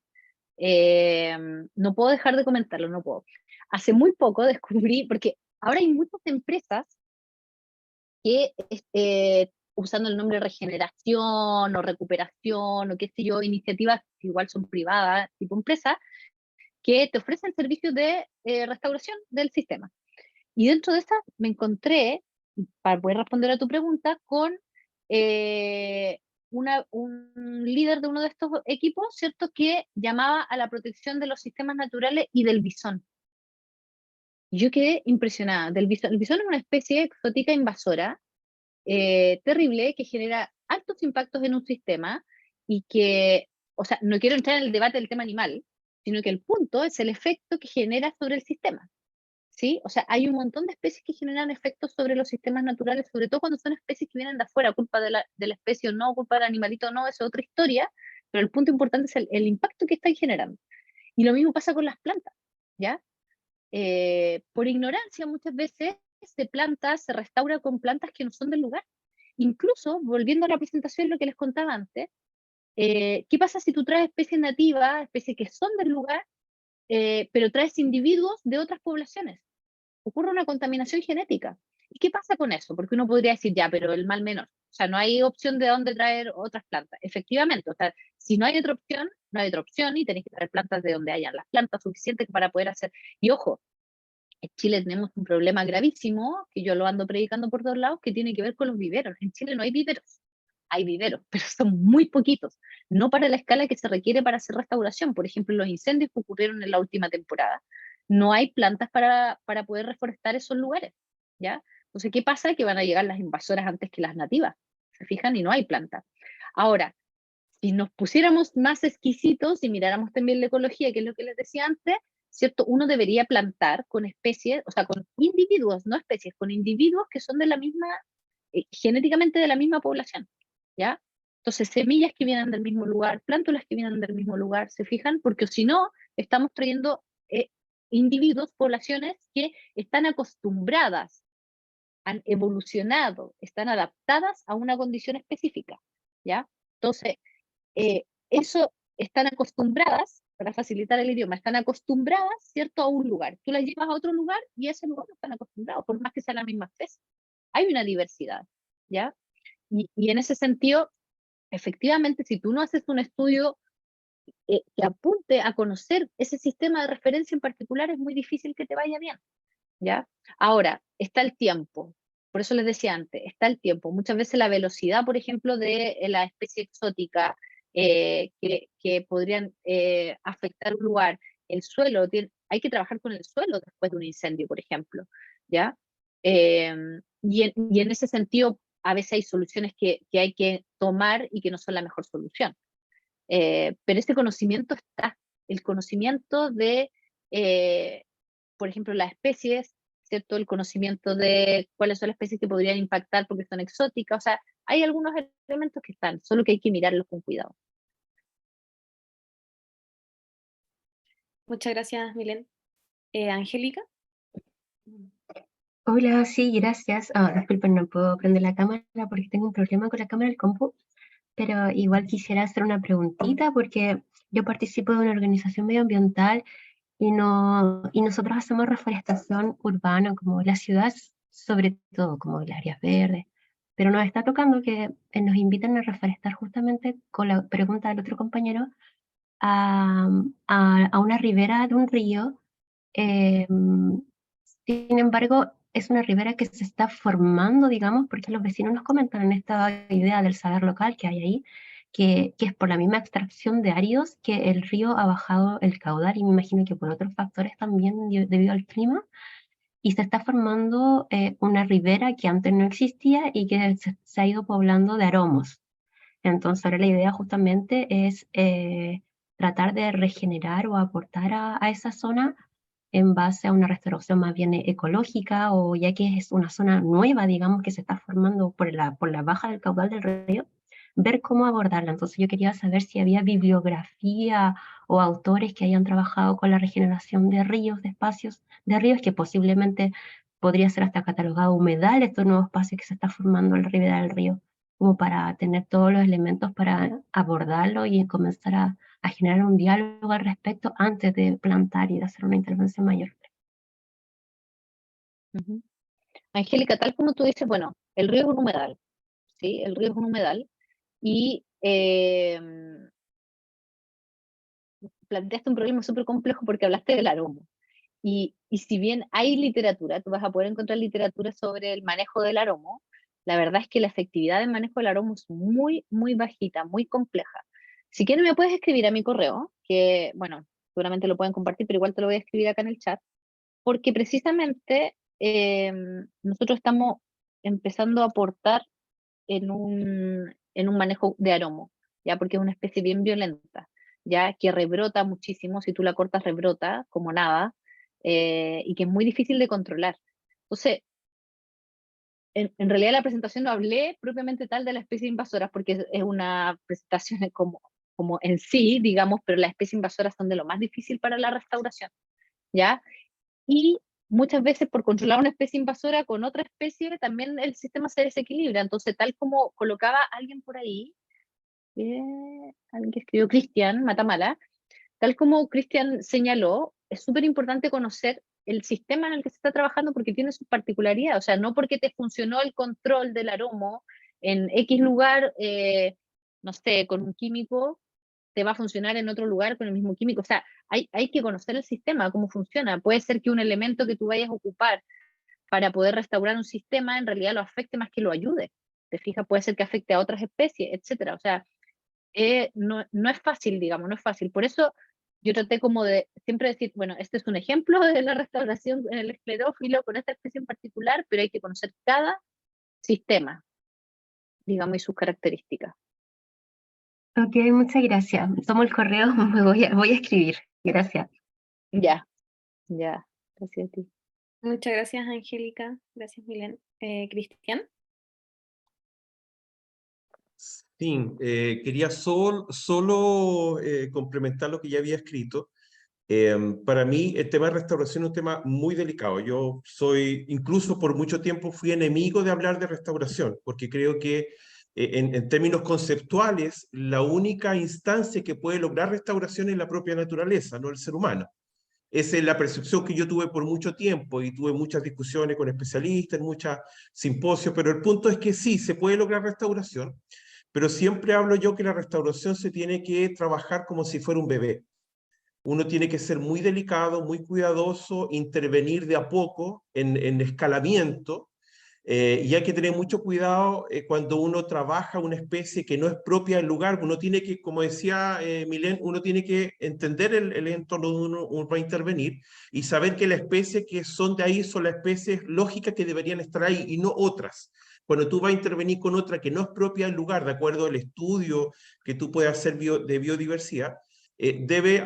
No puedo dejar de comentarlo, no puedo. Hace muy poco descubrí, porque ahora hay muchas empresas que usando el nombre regeneración o recuperación o qué sé yo, iniciativas que igual son privadas, tipo empresa, que te ofrecen servicios de restauración del sistema. Y dentro de estas me encontré, para poder responder a tu pregunta, con un líder de uno de estos equipos, ¿cierto?, que llamaba a la protección de los sistemas naturales y del bisón. Y yo quedé impresionada. El bisón es una especie exótica invasora, terrible, que genera altos impactos en un sistema y que, o sea, no quiero entrar en el debate del tema animal, sino que el punto es el efecto que genera sobre el sistema. ¿Sí? O sea, hay un montón de especies que generan efectos sobre los sistemas naturales, sobre todo cuando son especies que vienen de afuera, culpa de la especie o no, culpa del animalito o no, eso es otra historia, pero el punto importante es el impacto que están generando. Y lo mismo pasa con las plantas, ¿ya? Por ignorancia muchas veces se restaura con plantas que no son del lugar. Incluso, volviendo a la presentación, lo que les contaba antes, ¿qué pasa si tú traes especies nativas, especies que son del lugar, pero traes individuos de otras poblaciones? Ocurre una contaminación genética. ¿Y qué pasa con eso? Porque uno podría decir, ya, pero el mal menor. O sea, no hay opción de dónde traer otras plantas. Efectivamente, o sea, si no hay otra opción, no hay otra opción y tenéis que traer plantas de donde hayan las plantas suficientes para poder hacer. Y ojo, en Chile tenemos un problema gravísimo, que yo lo ando predicando por todos lados, que tiene que ver con los viveros. En Chile no hay viveros. Hay viveros, pero son muy poquitos. No para la escala que se requiere para hacer restauración. Por ejemplo, los incendios que ocurrieron en la última temporada. No hay plantas para poder reforestar esos lugares, ¿ya? Entonces, ¿qué pasa? Que van a llegar las invasoras antes que las nativas, ¿se fijan? Y no hay plantas. Ahora, si nos pusiéramos más exquisitos y miráramos también la ecología, que es lo que les decía antes, ¿cierto? Uno debería plantar con especies, o sea, con individuos, no especies, con individuos que son de la misma, genéticamente de la misma población, ¿ya? Entonces, semillas que vienen del mismo lugar, plántulas que vienen del mismo lugar, ¿se fijan? Porque si no, estamos trayendo individuos, poblaciones que están acostumbradas, han evolucionado, están adaptadas a una condición específica, ¿ya? Entonces, eso están acostumbradas, para facilitar el idioma, están acostumbradas, ¿cierto?, a un lugar. Tú las llevas a otro lugar y a ese lugar no están acostumbrados, por más que sea la misma especie. Hay una diversidad, ¿ya? Y en ese sentido, efectivamente, si tú no haces un estudio que apunte a conocer ese sistema de referencia en particular, es muy difícil que te vaya bien, ¿ya? Ahora, está el tiempo. Por eso les decía antes, está el tiempo. Muchas veces la velocidad, por ejemplo, de la especie exótica que podrían afectar un lugar, el suelo, hay que trabajar con el suelo después de un incendio, por ejemplo, ¿ya? Y en ese sentido, a veces hay soluciones que hay que tomar y que no son la mejor solución. Pero este conocimiento está, el conocimiento de, por ejemplo, las especies, ¿cierto? El conocimiento de cuáles son las especies que podrían impactar porque son exóticas, o sea, hay algunos elementos que están, solo que hay que mirarlos con cuidado. Muchas gracias, Milen. Angélica. Hola, sí, gracias. Disculpen, no puedo prender la cámara porque tengo un problema con la cámara del compu, pero igual quisiera hacer una preguntita porque yo participo de una organización medioambiental y nosotros hacemos reforestación urbana, como las ciudades, sobre todo como las áreas verdes, pero nos está tocando que nos invitan a reforestar justamente con la pregunta del otro compañero a una ribera de un río. Sin embargo, es una ribera que se está formando, digamos, porque los vecinos nos comentan en esta idea del salar local que hay ahí, que es por la misma extracción de áridos que el río ha bajado el caudal, y me imagino que por otros factores también debido al clima, y se está formando una ribera que antes no existía y que se ha ido poblando de aromos. Entonces ahora la idea justamente es tratar de regenerar o aportar a esa zona en base a una restauración más bien ecológica, o ya que es una zona nueva, digamos, que se está formando por la baja del caudal del río, ver cómo abordarla. Entonces yo quería saber si había bibliografía o autores que hayan trabajado con la regeneración de ríos, de espacios de ríos, que posiblemente podría ser hasta catalogado humedal, estos nuevos espacios que se está formando en la ribera del río, como para tener todos los elementos para abordarlo y comenzar a generar un diálogo al respecto antes de plantar y de hacer una intervención mayor. Ujú. Angélica, tal como tú dices, bueno, el río es un humedal, ¿sí? El río es un humedal y planteaste un problema súper complejo porque hablaste del aromo. Y si bien hay literatura, tú vas a poder encontrar literatura sobre el manejo del aromo, la verdad es que la efectividad del manejo del aromo es muy, muy bajita, muy compleja. Si quieres me puedes escribir a mi correo, que, bueno, seguramente lo pueden compartir, pero igual te lo voy a escribir acá en el chat, porque precisamente nosotros estamos empezando a aportar en un manejo de aromo, ya porque es una especie bien violenta, ya que rebrota muchísimo, si tú la cortas rebrota como nada, y que es muy difícil de controlar. Entonces, en realidad la presentación no hablé propiamente tal de la especie invasora, porque es una presentación como en sí, digamos, pero las especies invasoras son de lo más difícil para la restauración, ¿ya? Y muchas veces por controlar una especie invasora con otra especie, también el sistema se desequilibra. Entonces, tal como colocaba alguien por ahí, alguien que escribió Cristian Matamala, tal como Cristian señaló, es súper importante conocer el sistema en el que se está trabajando porque tiene sus particularidades. O sea, no porque te funcionó el control del aromo en X lugar, no sé, con un químico, te va a funcionar en otro lugar con el mismo químico. O sea, hay que conocer el sistema, cómo funciona. Puede ser que un elemento que tú vayas a ocupar para poder restaurar un sistema en realidad lo afecte más que lo ayude. Te fijas, puede ser que afecte a otras especies, etcétera. O sea, no es fácil, digamos, no es fácil. Por eso yo traté como de siempre decir, bueno, este es un ejemplo de la restauración en el esclerófilo con esta especie en particular, pero hay que conocer cada sistema, digamos, y sus características. Ok, muchas gracias. Tomo el correo, voy a escribir. Gracias. Ya, ya, gracias a ti. Muchas gracias, Angélica. Gracias, Milen. Cristian. Sí, quería solo complementar lo que ya había escrito. Para mí el tema de restauración es un tema muy delicado. Yo incluso por mucho tiempo fui enemigo de hablar de restauración, porque creo que en términos conceptuales, la única instancia que puede lograr restauración es la propia naturaleza, no el ser humano. Esa es la percepción que yo tuve por mucho tiempo y tuve muchas discusiones con especialistas, muchos simposios, pero el punto es que sí, se puede lograr restauración, pero siempre hablo yo que la restauración se tiene que trabajar como si fuera un bebé. Uno tiene que ser muy delicado, muy cuidadoso, intervenir de a poco en escalamiento, y hay que tener mucho cuidado cuando uno trabaja una especie que no es propia del lugar. Uno tiene que, como decía Milén, uno tiene que entender el entorno donde uno va a intervenir y saber que las especies que son de ahí son las especies lógicas que deberían estar ahí y no otras. Cuando tú vas a intervenir con otra que no es propia del lugar, de acuerdo al estudio que tú puedes hacer de biodiversidad, debe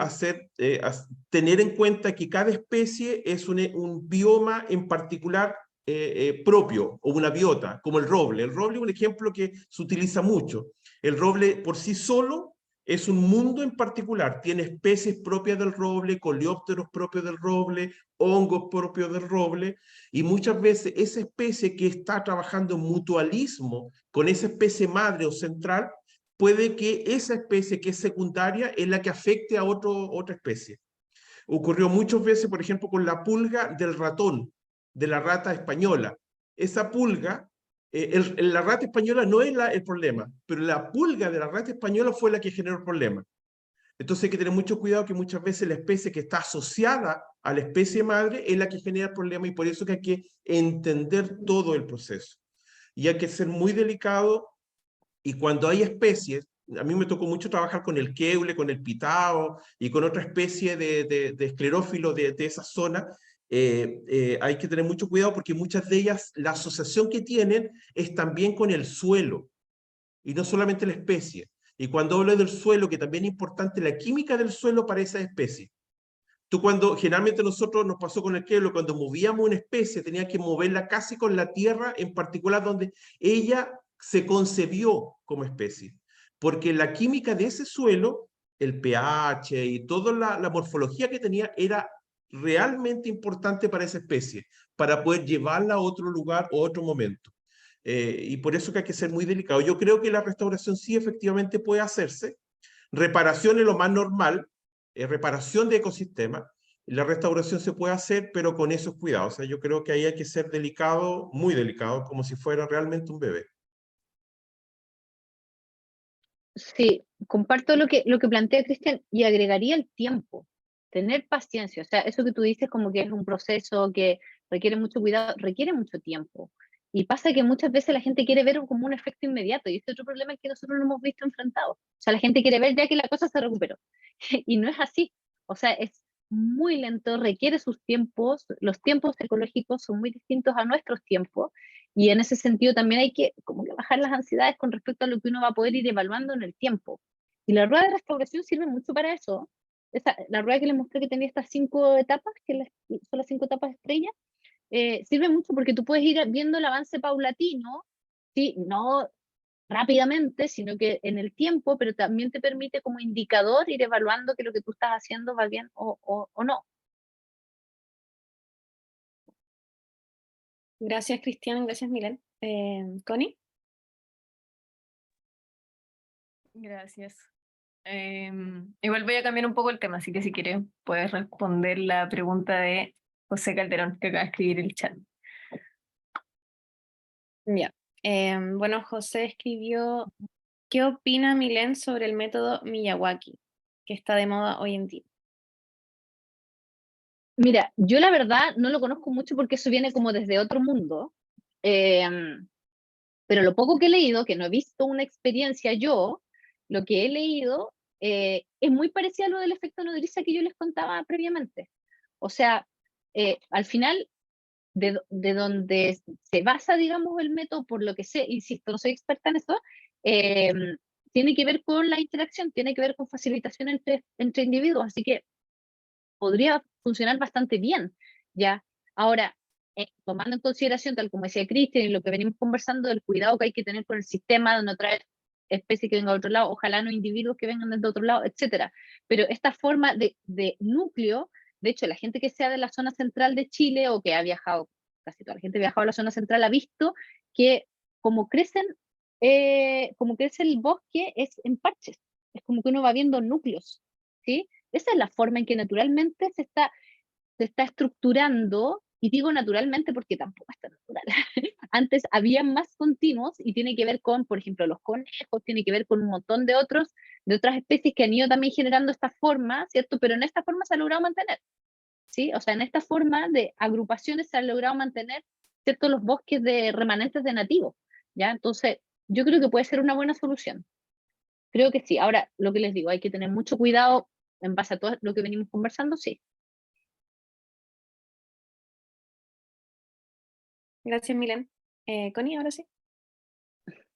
tener en cuenta que cada especie es un bioma en particular propio, o una biota, como el roble. El roble es un ejemplo que se utiliza mucho. El roble por sí solo es un mundo en particular, tiene especies propias del roble, coleópteros propios del roble, hongos propios del roble, y muchas veces esa especie que está trabajando en mutualismo con esa especie madre o central, puede que esa especie que es secundaria es la que afecte a otra especie. Ocurrió muchas veces, por ejemplo, con la pulga del ratón, de la rata española. Esa pulga, la rata española no es el problema, pero la pulga de la rata española fue la que generó el problema. Entonces hay que tener mucho cuidado que muchas veces la especie que está asociada a la especie madre es la que genera el problema, y por eso que hay que entender todo el proceso. Y hay que ser muy delicado, y cuando hay especies, a mí me tocó mucho trabajar con el queule, con el pitao y con otra especie de esclerófilo de esa zona. Hay que tener mucho cuidado porque muchas de ellas, la asociación que tienen es también con el suelo y no solamente la especie. Y cuando hablo del suelo, que también es importante la química del suelo para esa especie. Generalmente nosotros nos pasó con el queule, cuando movíamos una especie, tenía que moverla casi con la tierra, en particular donde ella se concebió como especie. Porque la química de ese suelo, el pH y toda la morfología que tenía, era realmente importante para esa especie, para poder llevarla a otro lugar o otro momento. Y por eso que hay que ser muy delicado. Yo creo que la restauración sí efectivamente puede hacerse. Reparación es lo más normal, reparación de ecosistemas. La restauración se puede hacer, pero con esos cuidados. O sea, yo creo que ahí hay que ser delicado, muy delicado, como si fuera realmente un bebé. Sí, comparto lo que plantea Cristian y agregaría el tiempo, tener paciencia. O sea, eso que tú dices como que es un proceso que requiere mucho cuidado, requiere mucho tiempo. Y pasa que muchas veces la gente quiere ver como un efecto inmediato y este otro problema es que nosotros no hemos visto enfrentados. O sea, la gente quiere ver ya que la cosa se recuperó y no es así. O sea, es muy lento, requiere sus tiempos, los tiempos ecológicos son muy distintos a nuestros tiempos y en ese sentido también hay que como que bajar las ansiedades con respecto a lo que uno va a poder ir evaluando en el tiempo. Y la rueda de restauración sirve mucho para eso. La rueda que les mostré que tenía estas 5 etapas, son las 5 etapas estrellas, sirve mucho porque tú puedes ir viendo el avance paulatino, ¿sí? No rápidamente, sino que en el tiempo, pero también te permite como indicador ir evaluando que lo que tú estás haciendo va bien o no. Gracias, Cristian, gracias, Milen. Connie. Gracias. Igual voy a cambiar un poco el tema, así que si quieres puedes responder la pregunta de José Calderón, que acaba de escribir el chat. Ya. Bueno, José escribió, ¿qué opina Milen sobre el método Miyawaki, que está de moda hoy en día? Mira, yo la verdad no lo conozco mucho porque eso viene como desde otro mundo, pero lo poco que he leído, que no he visto una experiencia yo, lo que he leído es muy parecido a lo del efecto nodriza que yo les contaba previamente. O sea, al final, de donde se basa, digamos, el método, por lo que sé, insisto, no soy experta en eso, tiene que ver con la interacción, tiene que ver con facilitación entre individuos, así que podría funcionar bastante bien, ¿ya? Ahora, tomando en consideración, tal como decía Cristian, y lo que venimos conversando, del cuidado que hay que tener con el sistema, de no traer especies que vengan de otro lado, ojalá no individuos que vengan de otro lado, etcétera. Pero esta forma de núcleo, de hecho, la gente que sea de la zona central de Chile o que ha viajado, casi toda la gente que ha viajado a la zona central ha visto que como como crece el bosque es en parches, es como que uno va viendo núcleos, ¿sí? Esa es la forma en que naturalmente se está estructurando, y digo naturalmente porque tampoco está natural. Antes había más continuos y tiene que ver con, por ejemplo, los conejos, tiene que ver con un montón de otras especies que han ido también generando esta forma, ¿cierto? Pero en esta forma se ha logrado mantener, ¿sí? O sea, en esta forma de agrupaciones se han logrado mantener, ¿cierto? Los bosques de remanentes de nativos, ¿ya? Entonces, yo creo que puede ser una buena solución. Creo que sí. Ahora, lo que les digo, hay que tener mucho cuidado en base a todo lo que venimos conversando, sí. Gracias, Milen. Connie, ahora sí.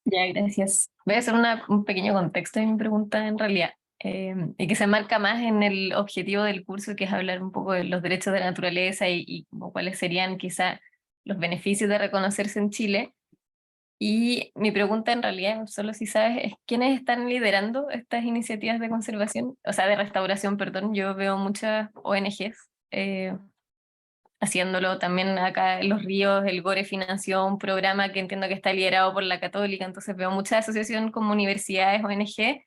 Ya, gracias. Voy a hacer un pequeño contexto de mi pregunta en realidad, y que se marca más en el objetivo del curso, que es hablar un poco de los derechos de la naturaleza y como cuáles serían quizá los beneficios de reconocerse en Chile. Y mi pregunta en realidad, solo si sabes, es quiénes están liderando estas iniciativas de conservación, o sea, de restauración, perdón. Yo veo muchas ONGs haciéndolo también acá en Los Ríos. El GORE financió un programa que entiendo que está liderado por la Católica, entonces veo mucha asociación como universidades, ONG,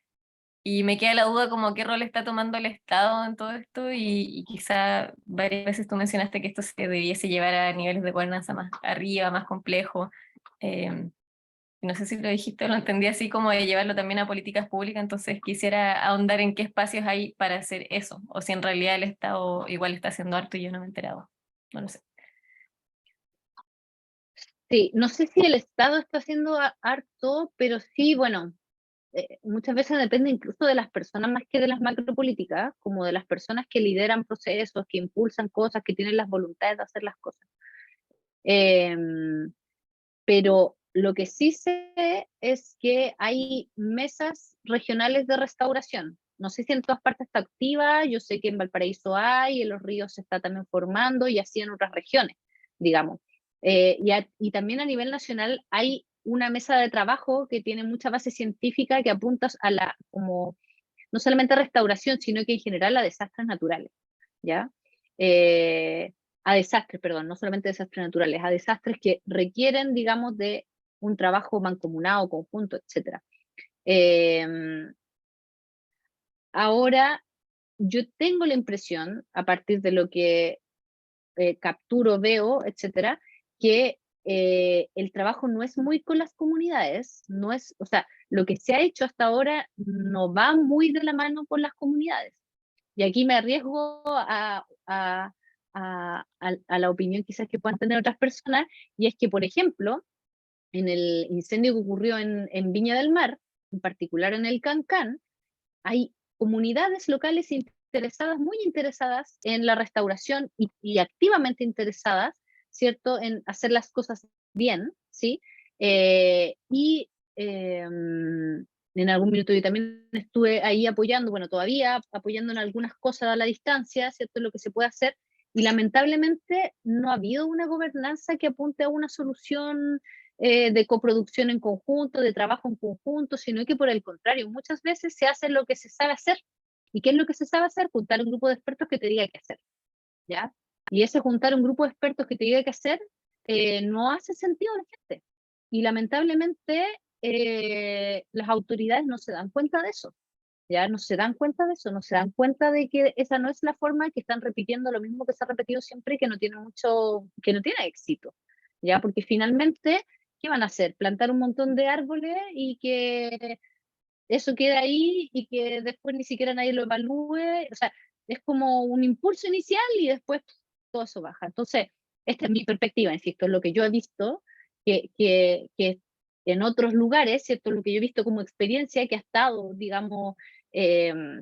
y me queda la duda como qué rol está tomando el Estado en todo esto, y quizá varias veces tú mencionaste que esto se debiese llevar a niveles de gobernanza más arriba, más complejo. No sé si lo dijiste o lo entendí así, como de llevarlo también a políticas públicas, entonces quisiera ahondar en qué espacios hay para hacer eso, o si en realidad el Estado igual está haciendo harto y yo no me he enterado. No lo sé. Sí, no sé si el Estado está haciendo harto, pero sí, bueno, muchas veces depende incluso de las personas más que de las macropolíticas, como de las personas que lideran procesos, que impulsan cosas, que tienen las voluntades de hacer las cosas. Pero lo que sí sé es que hay mesas regionales de restauración. No sé si en todas partes está activa, yo sé que en Valparaíso hay, en Los Ríos se está también formando y así en otras regiones, digamos. Y también a nivel nacional hay una mesa de trabajo que tiene mucha base científica que apunta a la, como, no solamente a restauración, sino que en general a desastres naturales, ¿ya? A desastres, perdón, no solamente desastres naturales, a desastres que requieren, digamos, de un trabajo mancomunado, conjunto, etc. Ahora, yo tengo la impresión, a partir de lo que capturo, veo, etcétera, que el trabajo no es muy con las comunidades, no es, o sea, lo que se ha hecho hasta ahora no va muy de la mano con las comunidades. Y aquí me arriesgo a la opinión quizás que puedan tener otras personas, y es que, por ejemplo, en el incendio que ocurrió en Viña del Mar, en particular en el Cancán, hay comunidades locales interesadas, muy interesadas en la restauración y activamente interesadas, ¿cierto?, en hacer las cosas bien, ¿sí? En algún minuto yo también estuve ahí apoyando, bueno, todavía apoyando en algunas cosas a la distancia, ¿cierto?, lo que se puede hacer, y lamentablemente no ha habido una gobernanza que apunte a una solución de coproducción en conjunto, de trabajo en conjunto, sino que por el contrario, muchas veces se hace lo que se sabe hacer. ¿Y qué es lo que se sabe hacer? Juntar un grupo de expertos que te diga qué hacer, ¿ya? Y ese juntar un grupo de expertos que te diga qué hacer no hace sentido a la gente. Y lamentablemente las autoridades no se dan cuenta de eso. Ya no se dan cuenta de eso, no se dan cuenta de que esa no es la forma, que están repitiendo lo mismo que se ha repetido siempre y que no tiene que no tiene éxito. Ya, porque finalmente, ¿qué van a hacer? Plantar un montón de árboles y que eso quede ahí y que después ni siquiera nadie lo evalúe. O sea, es como un impulso inicial y después todo eso baja. Entonces, esta es mi perspectiva, insisto, es lo que yo he visto, que en otros lugares, ¿cierto? Lo que yo he visto como experiencia que ha estado, digamos, que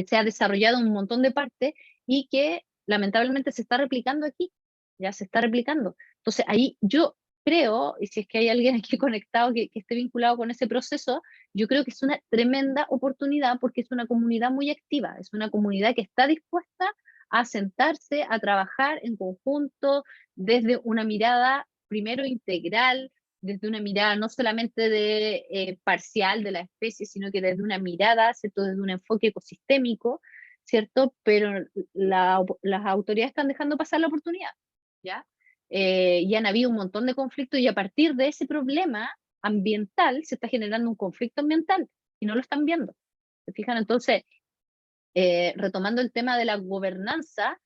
se ha desarrollado en un montón de partes y que lamentablemente se está replicando aquí, ya se está replicando. Entonces ahí yo creo, y si es que hay alguien aquí conectado que esté vinculado con ese proceso, yo creo que es una tremenda oportunidad porque es una comunidad muy activa, es una comunidad que está dispuesta a sentarse, a trabajar en conjunto desde una mirada primero integral, desde una mirada no solamente parcial de la especie, sino que desde una mirada, ¿cierto?, desde un enfoque ecosistémico, ¿cierto? Pero las autoridades están dejando pasar la oportunidad, ¿ya? Y han habido un montón de conflictos y a partir de ese problema ambiental se está generando un conflicto ambiental y no lo están viendo. ¿Se fijan? Entonces, retomando el tema de la gobernanza,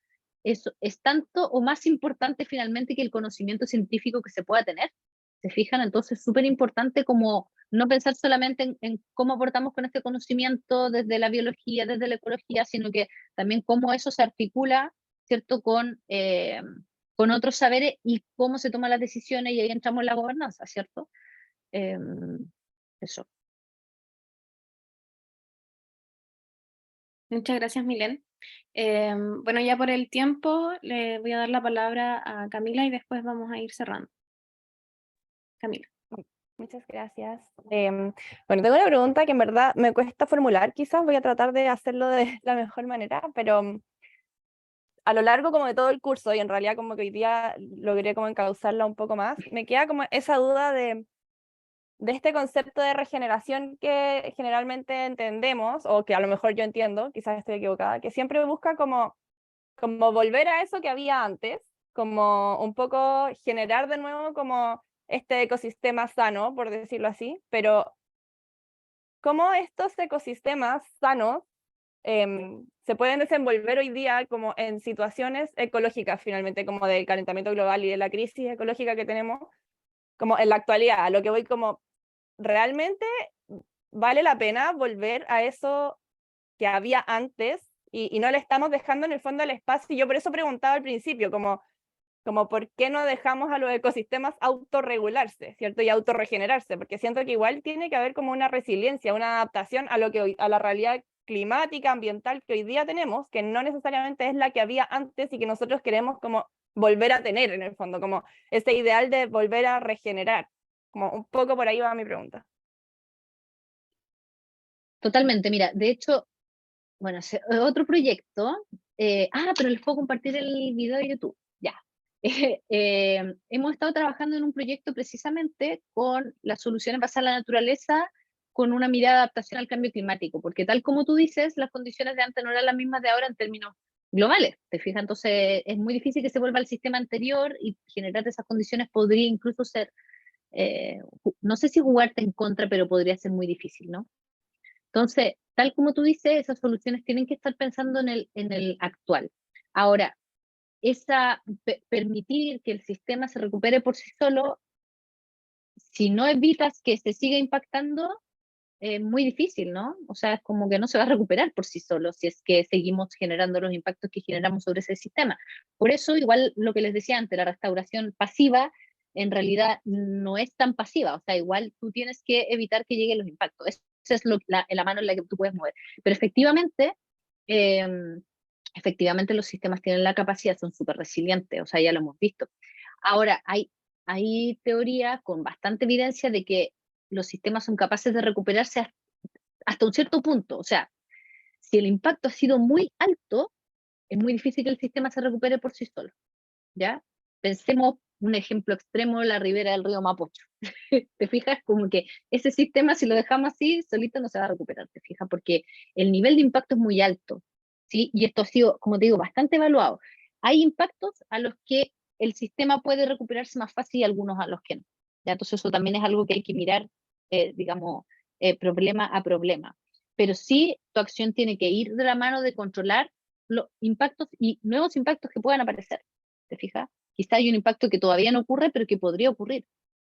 eso es tanto o más importante finalmente que el conocimiento científico que se pueda tener. ¿Se fijan? Entonces es súper importante como no pensar solamente en cómo aportamos con este conocimiento desde la biología, desde la ecología, sino que también cómo eso se articula, ¿cierto?, con otros saberes y cómo se toman las decisiones, y ahí entramos en la gobernanza, ¿cierto? Eso. Muchas gracias, Milén. Bueno, ya por el tiempo le voy a dar la palabra a Camila y después vamos a ir cerrando. Camila. Muchas gracias. Bueno, tengo una pregunta que en verdad me cuesta formular, quizás voy a tratar de hacerlo de la mejor manera, pero a lo largo como de todo el curso, y en realidad como que hoy día logré como encauzarla un poco más, me queda como esa duda de este concepto de regeneración que generalmente entendemos, o que a lo mejor yo entiendo, quizás estoy equivocada, que siempre busca como volver a eso que había antes, como un poco generar de nuevo como este ecosistema sano, por decirlo así, pero ¿cómo estos ecosistemas sanos se pueden desenvolver hoy día como en situaciones ecológicas finalmente, como del calentamiento global y de la crisis ecológica que tenemos, como en la actualidad? A lo que voy como, ¿realmente vale la pena volver a eso que había antes y no le estamos dejando en el fondo el espacio? Y yo por eso preguntaba al principio, como Como por qué no dejamos a los ecosistemas autorregularse, ¿cierto? Y autorregenerarse, porque siento que igual tiene que haber como una resiliencia, una adaptación a lo que a la realidad climática, ambiental que hoy día tenemos, que no necesariamente es la que había antes y que nosotros queremos como volver a tener en el fondo, como ese ideal de volver a regenerar. Como un poco por ahí va mi pregunta. Totalmente, mira, de hecho, bueno, otro proyecto, pero les puedo compartir el video de YouTube, ya. Hemos estado trabajando en un proyecto precisamente con las soluciones basadas en la naturaleza, con una mirada de adaptación al cambio climático, porque tal como tú dices, las condiciones de antes no eran las mismas de ahora en términos globales, ¿te fijas? Entonces es muy difícil que se vuelva al sistema anterior y generar esas condiciones podría incluso ser, no sé si jugarte en contra, pero podría ser muy difícil, ¿no? Entonces, tal como tú dices, esas soluciones tienen que estar pensando en el actual. Ahora, permitir que el sistema se recupere por sí solo, si no evitas que se siga impactando, es muy difícil, ¿no? O sea, es como que no se va a recuperar por sí solo si es que seguimos generando los impactos que generamos sobre ese sistema. Por eso, igual lo que les decía antes, la restauración pasiva en realidad no es tan pasiva, o sea, igual tú tienes que evitar que lleguen los impactos. Esa es la mano en la que tú puedes mover. Pero eh, efectivamente los sistemas tienen la capacidad, son súper resilientes, o sea, ya lo hemos visto. Ahora, hay teoría con bastante evidencia de que los sistemas son capaces de recuperarse hasta un cierto punto. O sea, si el impacto ha sido muy alto, es muy difícil que el sistema se recupere por sí solo, ¿ya? Pensemos un ejemplo extremo, la ribera del río Mapocho. ¿Te fijas? Como que ese sistema, si lo dejamos así, solito no se va a recuperar, ¿te fijas? Porque el nivel de impacto es muy alto, ¿sí? Y esto ha sido, como te digo, bastante evaluado. Hay impactos a los que el sistema puede recuperarse más fácil y algunos a los que no, ¿ya? Entonces eso también es algo que hay que mirar, digamos, problema a problema. Pero sí, tu acción tiene que ir de la mano de controlar los impactos y nuevos impactos que puedan aparecer, ¿te fijas? Quizá hay un impacto que todavía no ocurre, pero que podría ocurrir,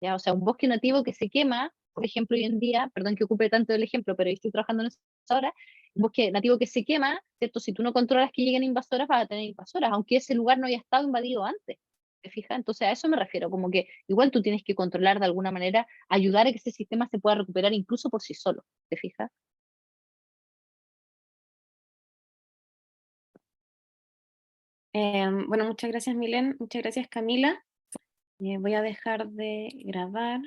¿ya? O sea, un bosque nativo que se quema, por ejemplo, hoy en día, perdón que ocupe tanto el ejemplo, pero estoy trabajando en eso ahora, un bosque nativo que se quema, ¿cierto? Si tú no controlas que lleguen invasoras, vas a tener invasoras, aunque ese lugar no haya estado invadido antes, ¿te fijas? Entonces a eso me refiero, como que igual tú tienes que controlar de alguna manera, ayudar a que ese sistema se pueda recuperar incluso por sí solo, ¿te fijas? Bueno, muchas gracias Milen, muchas gracias Camila. Voy a dejar de grabar.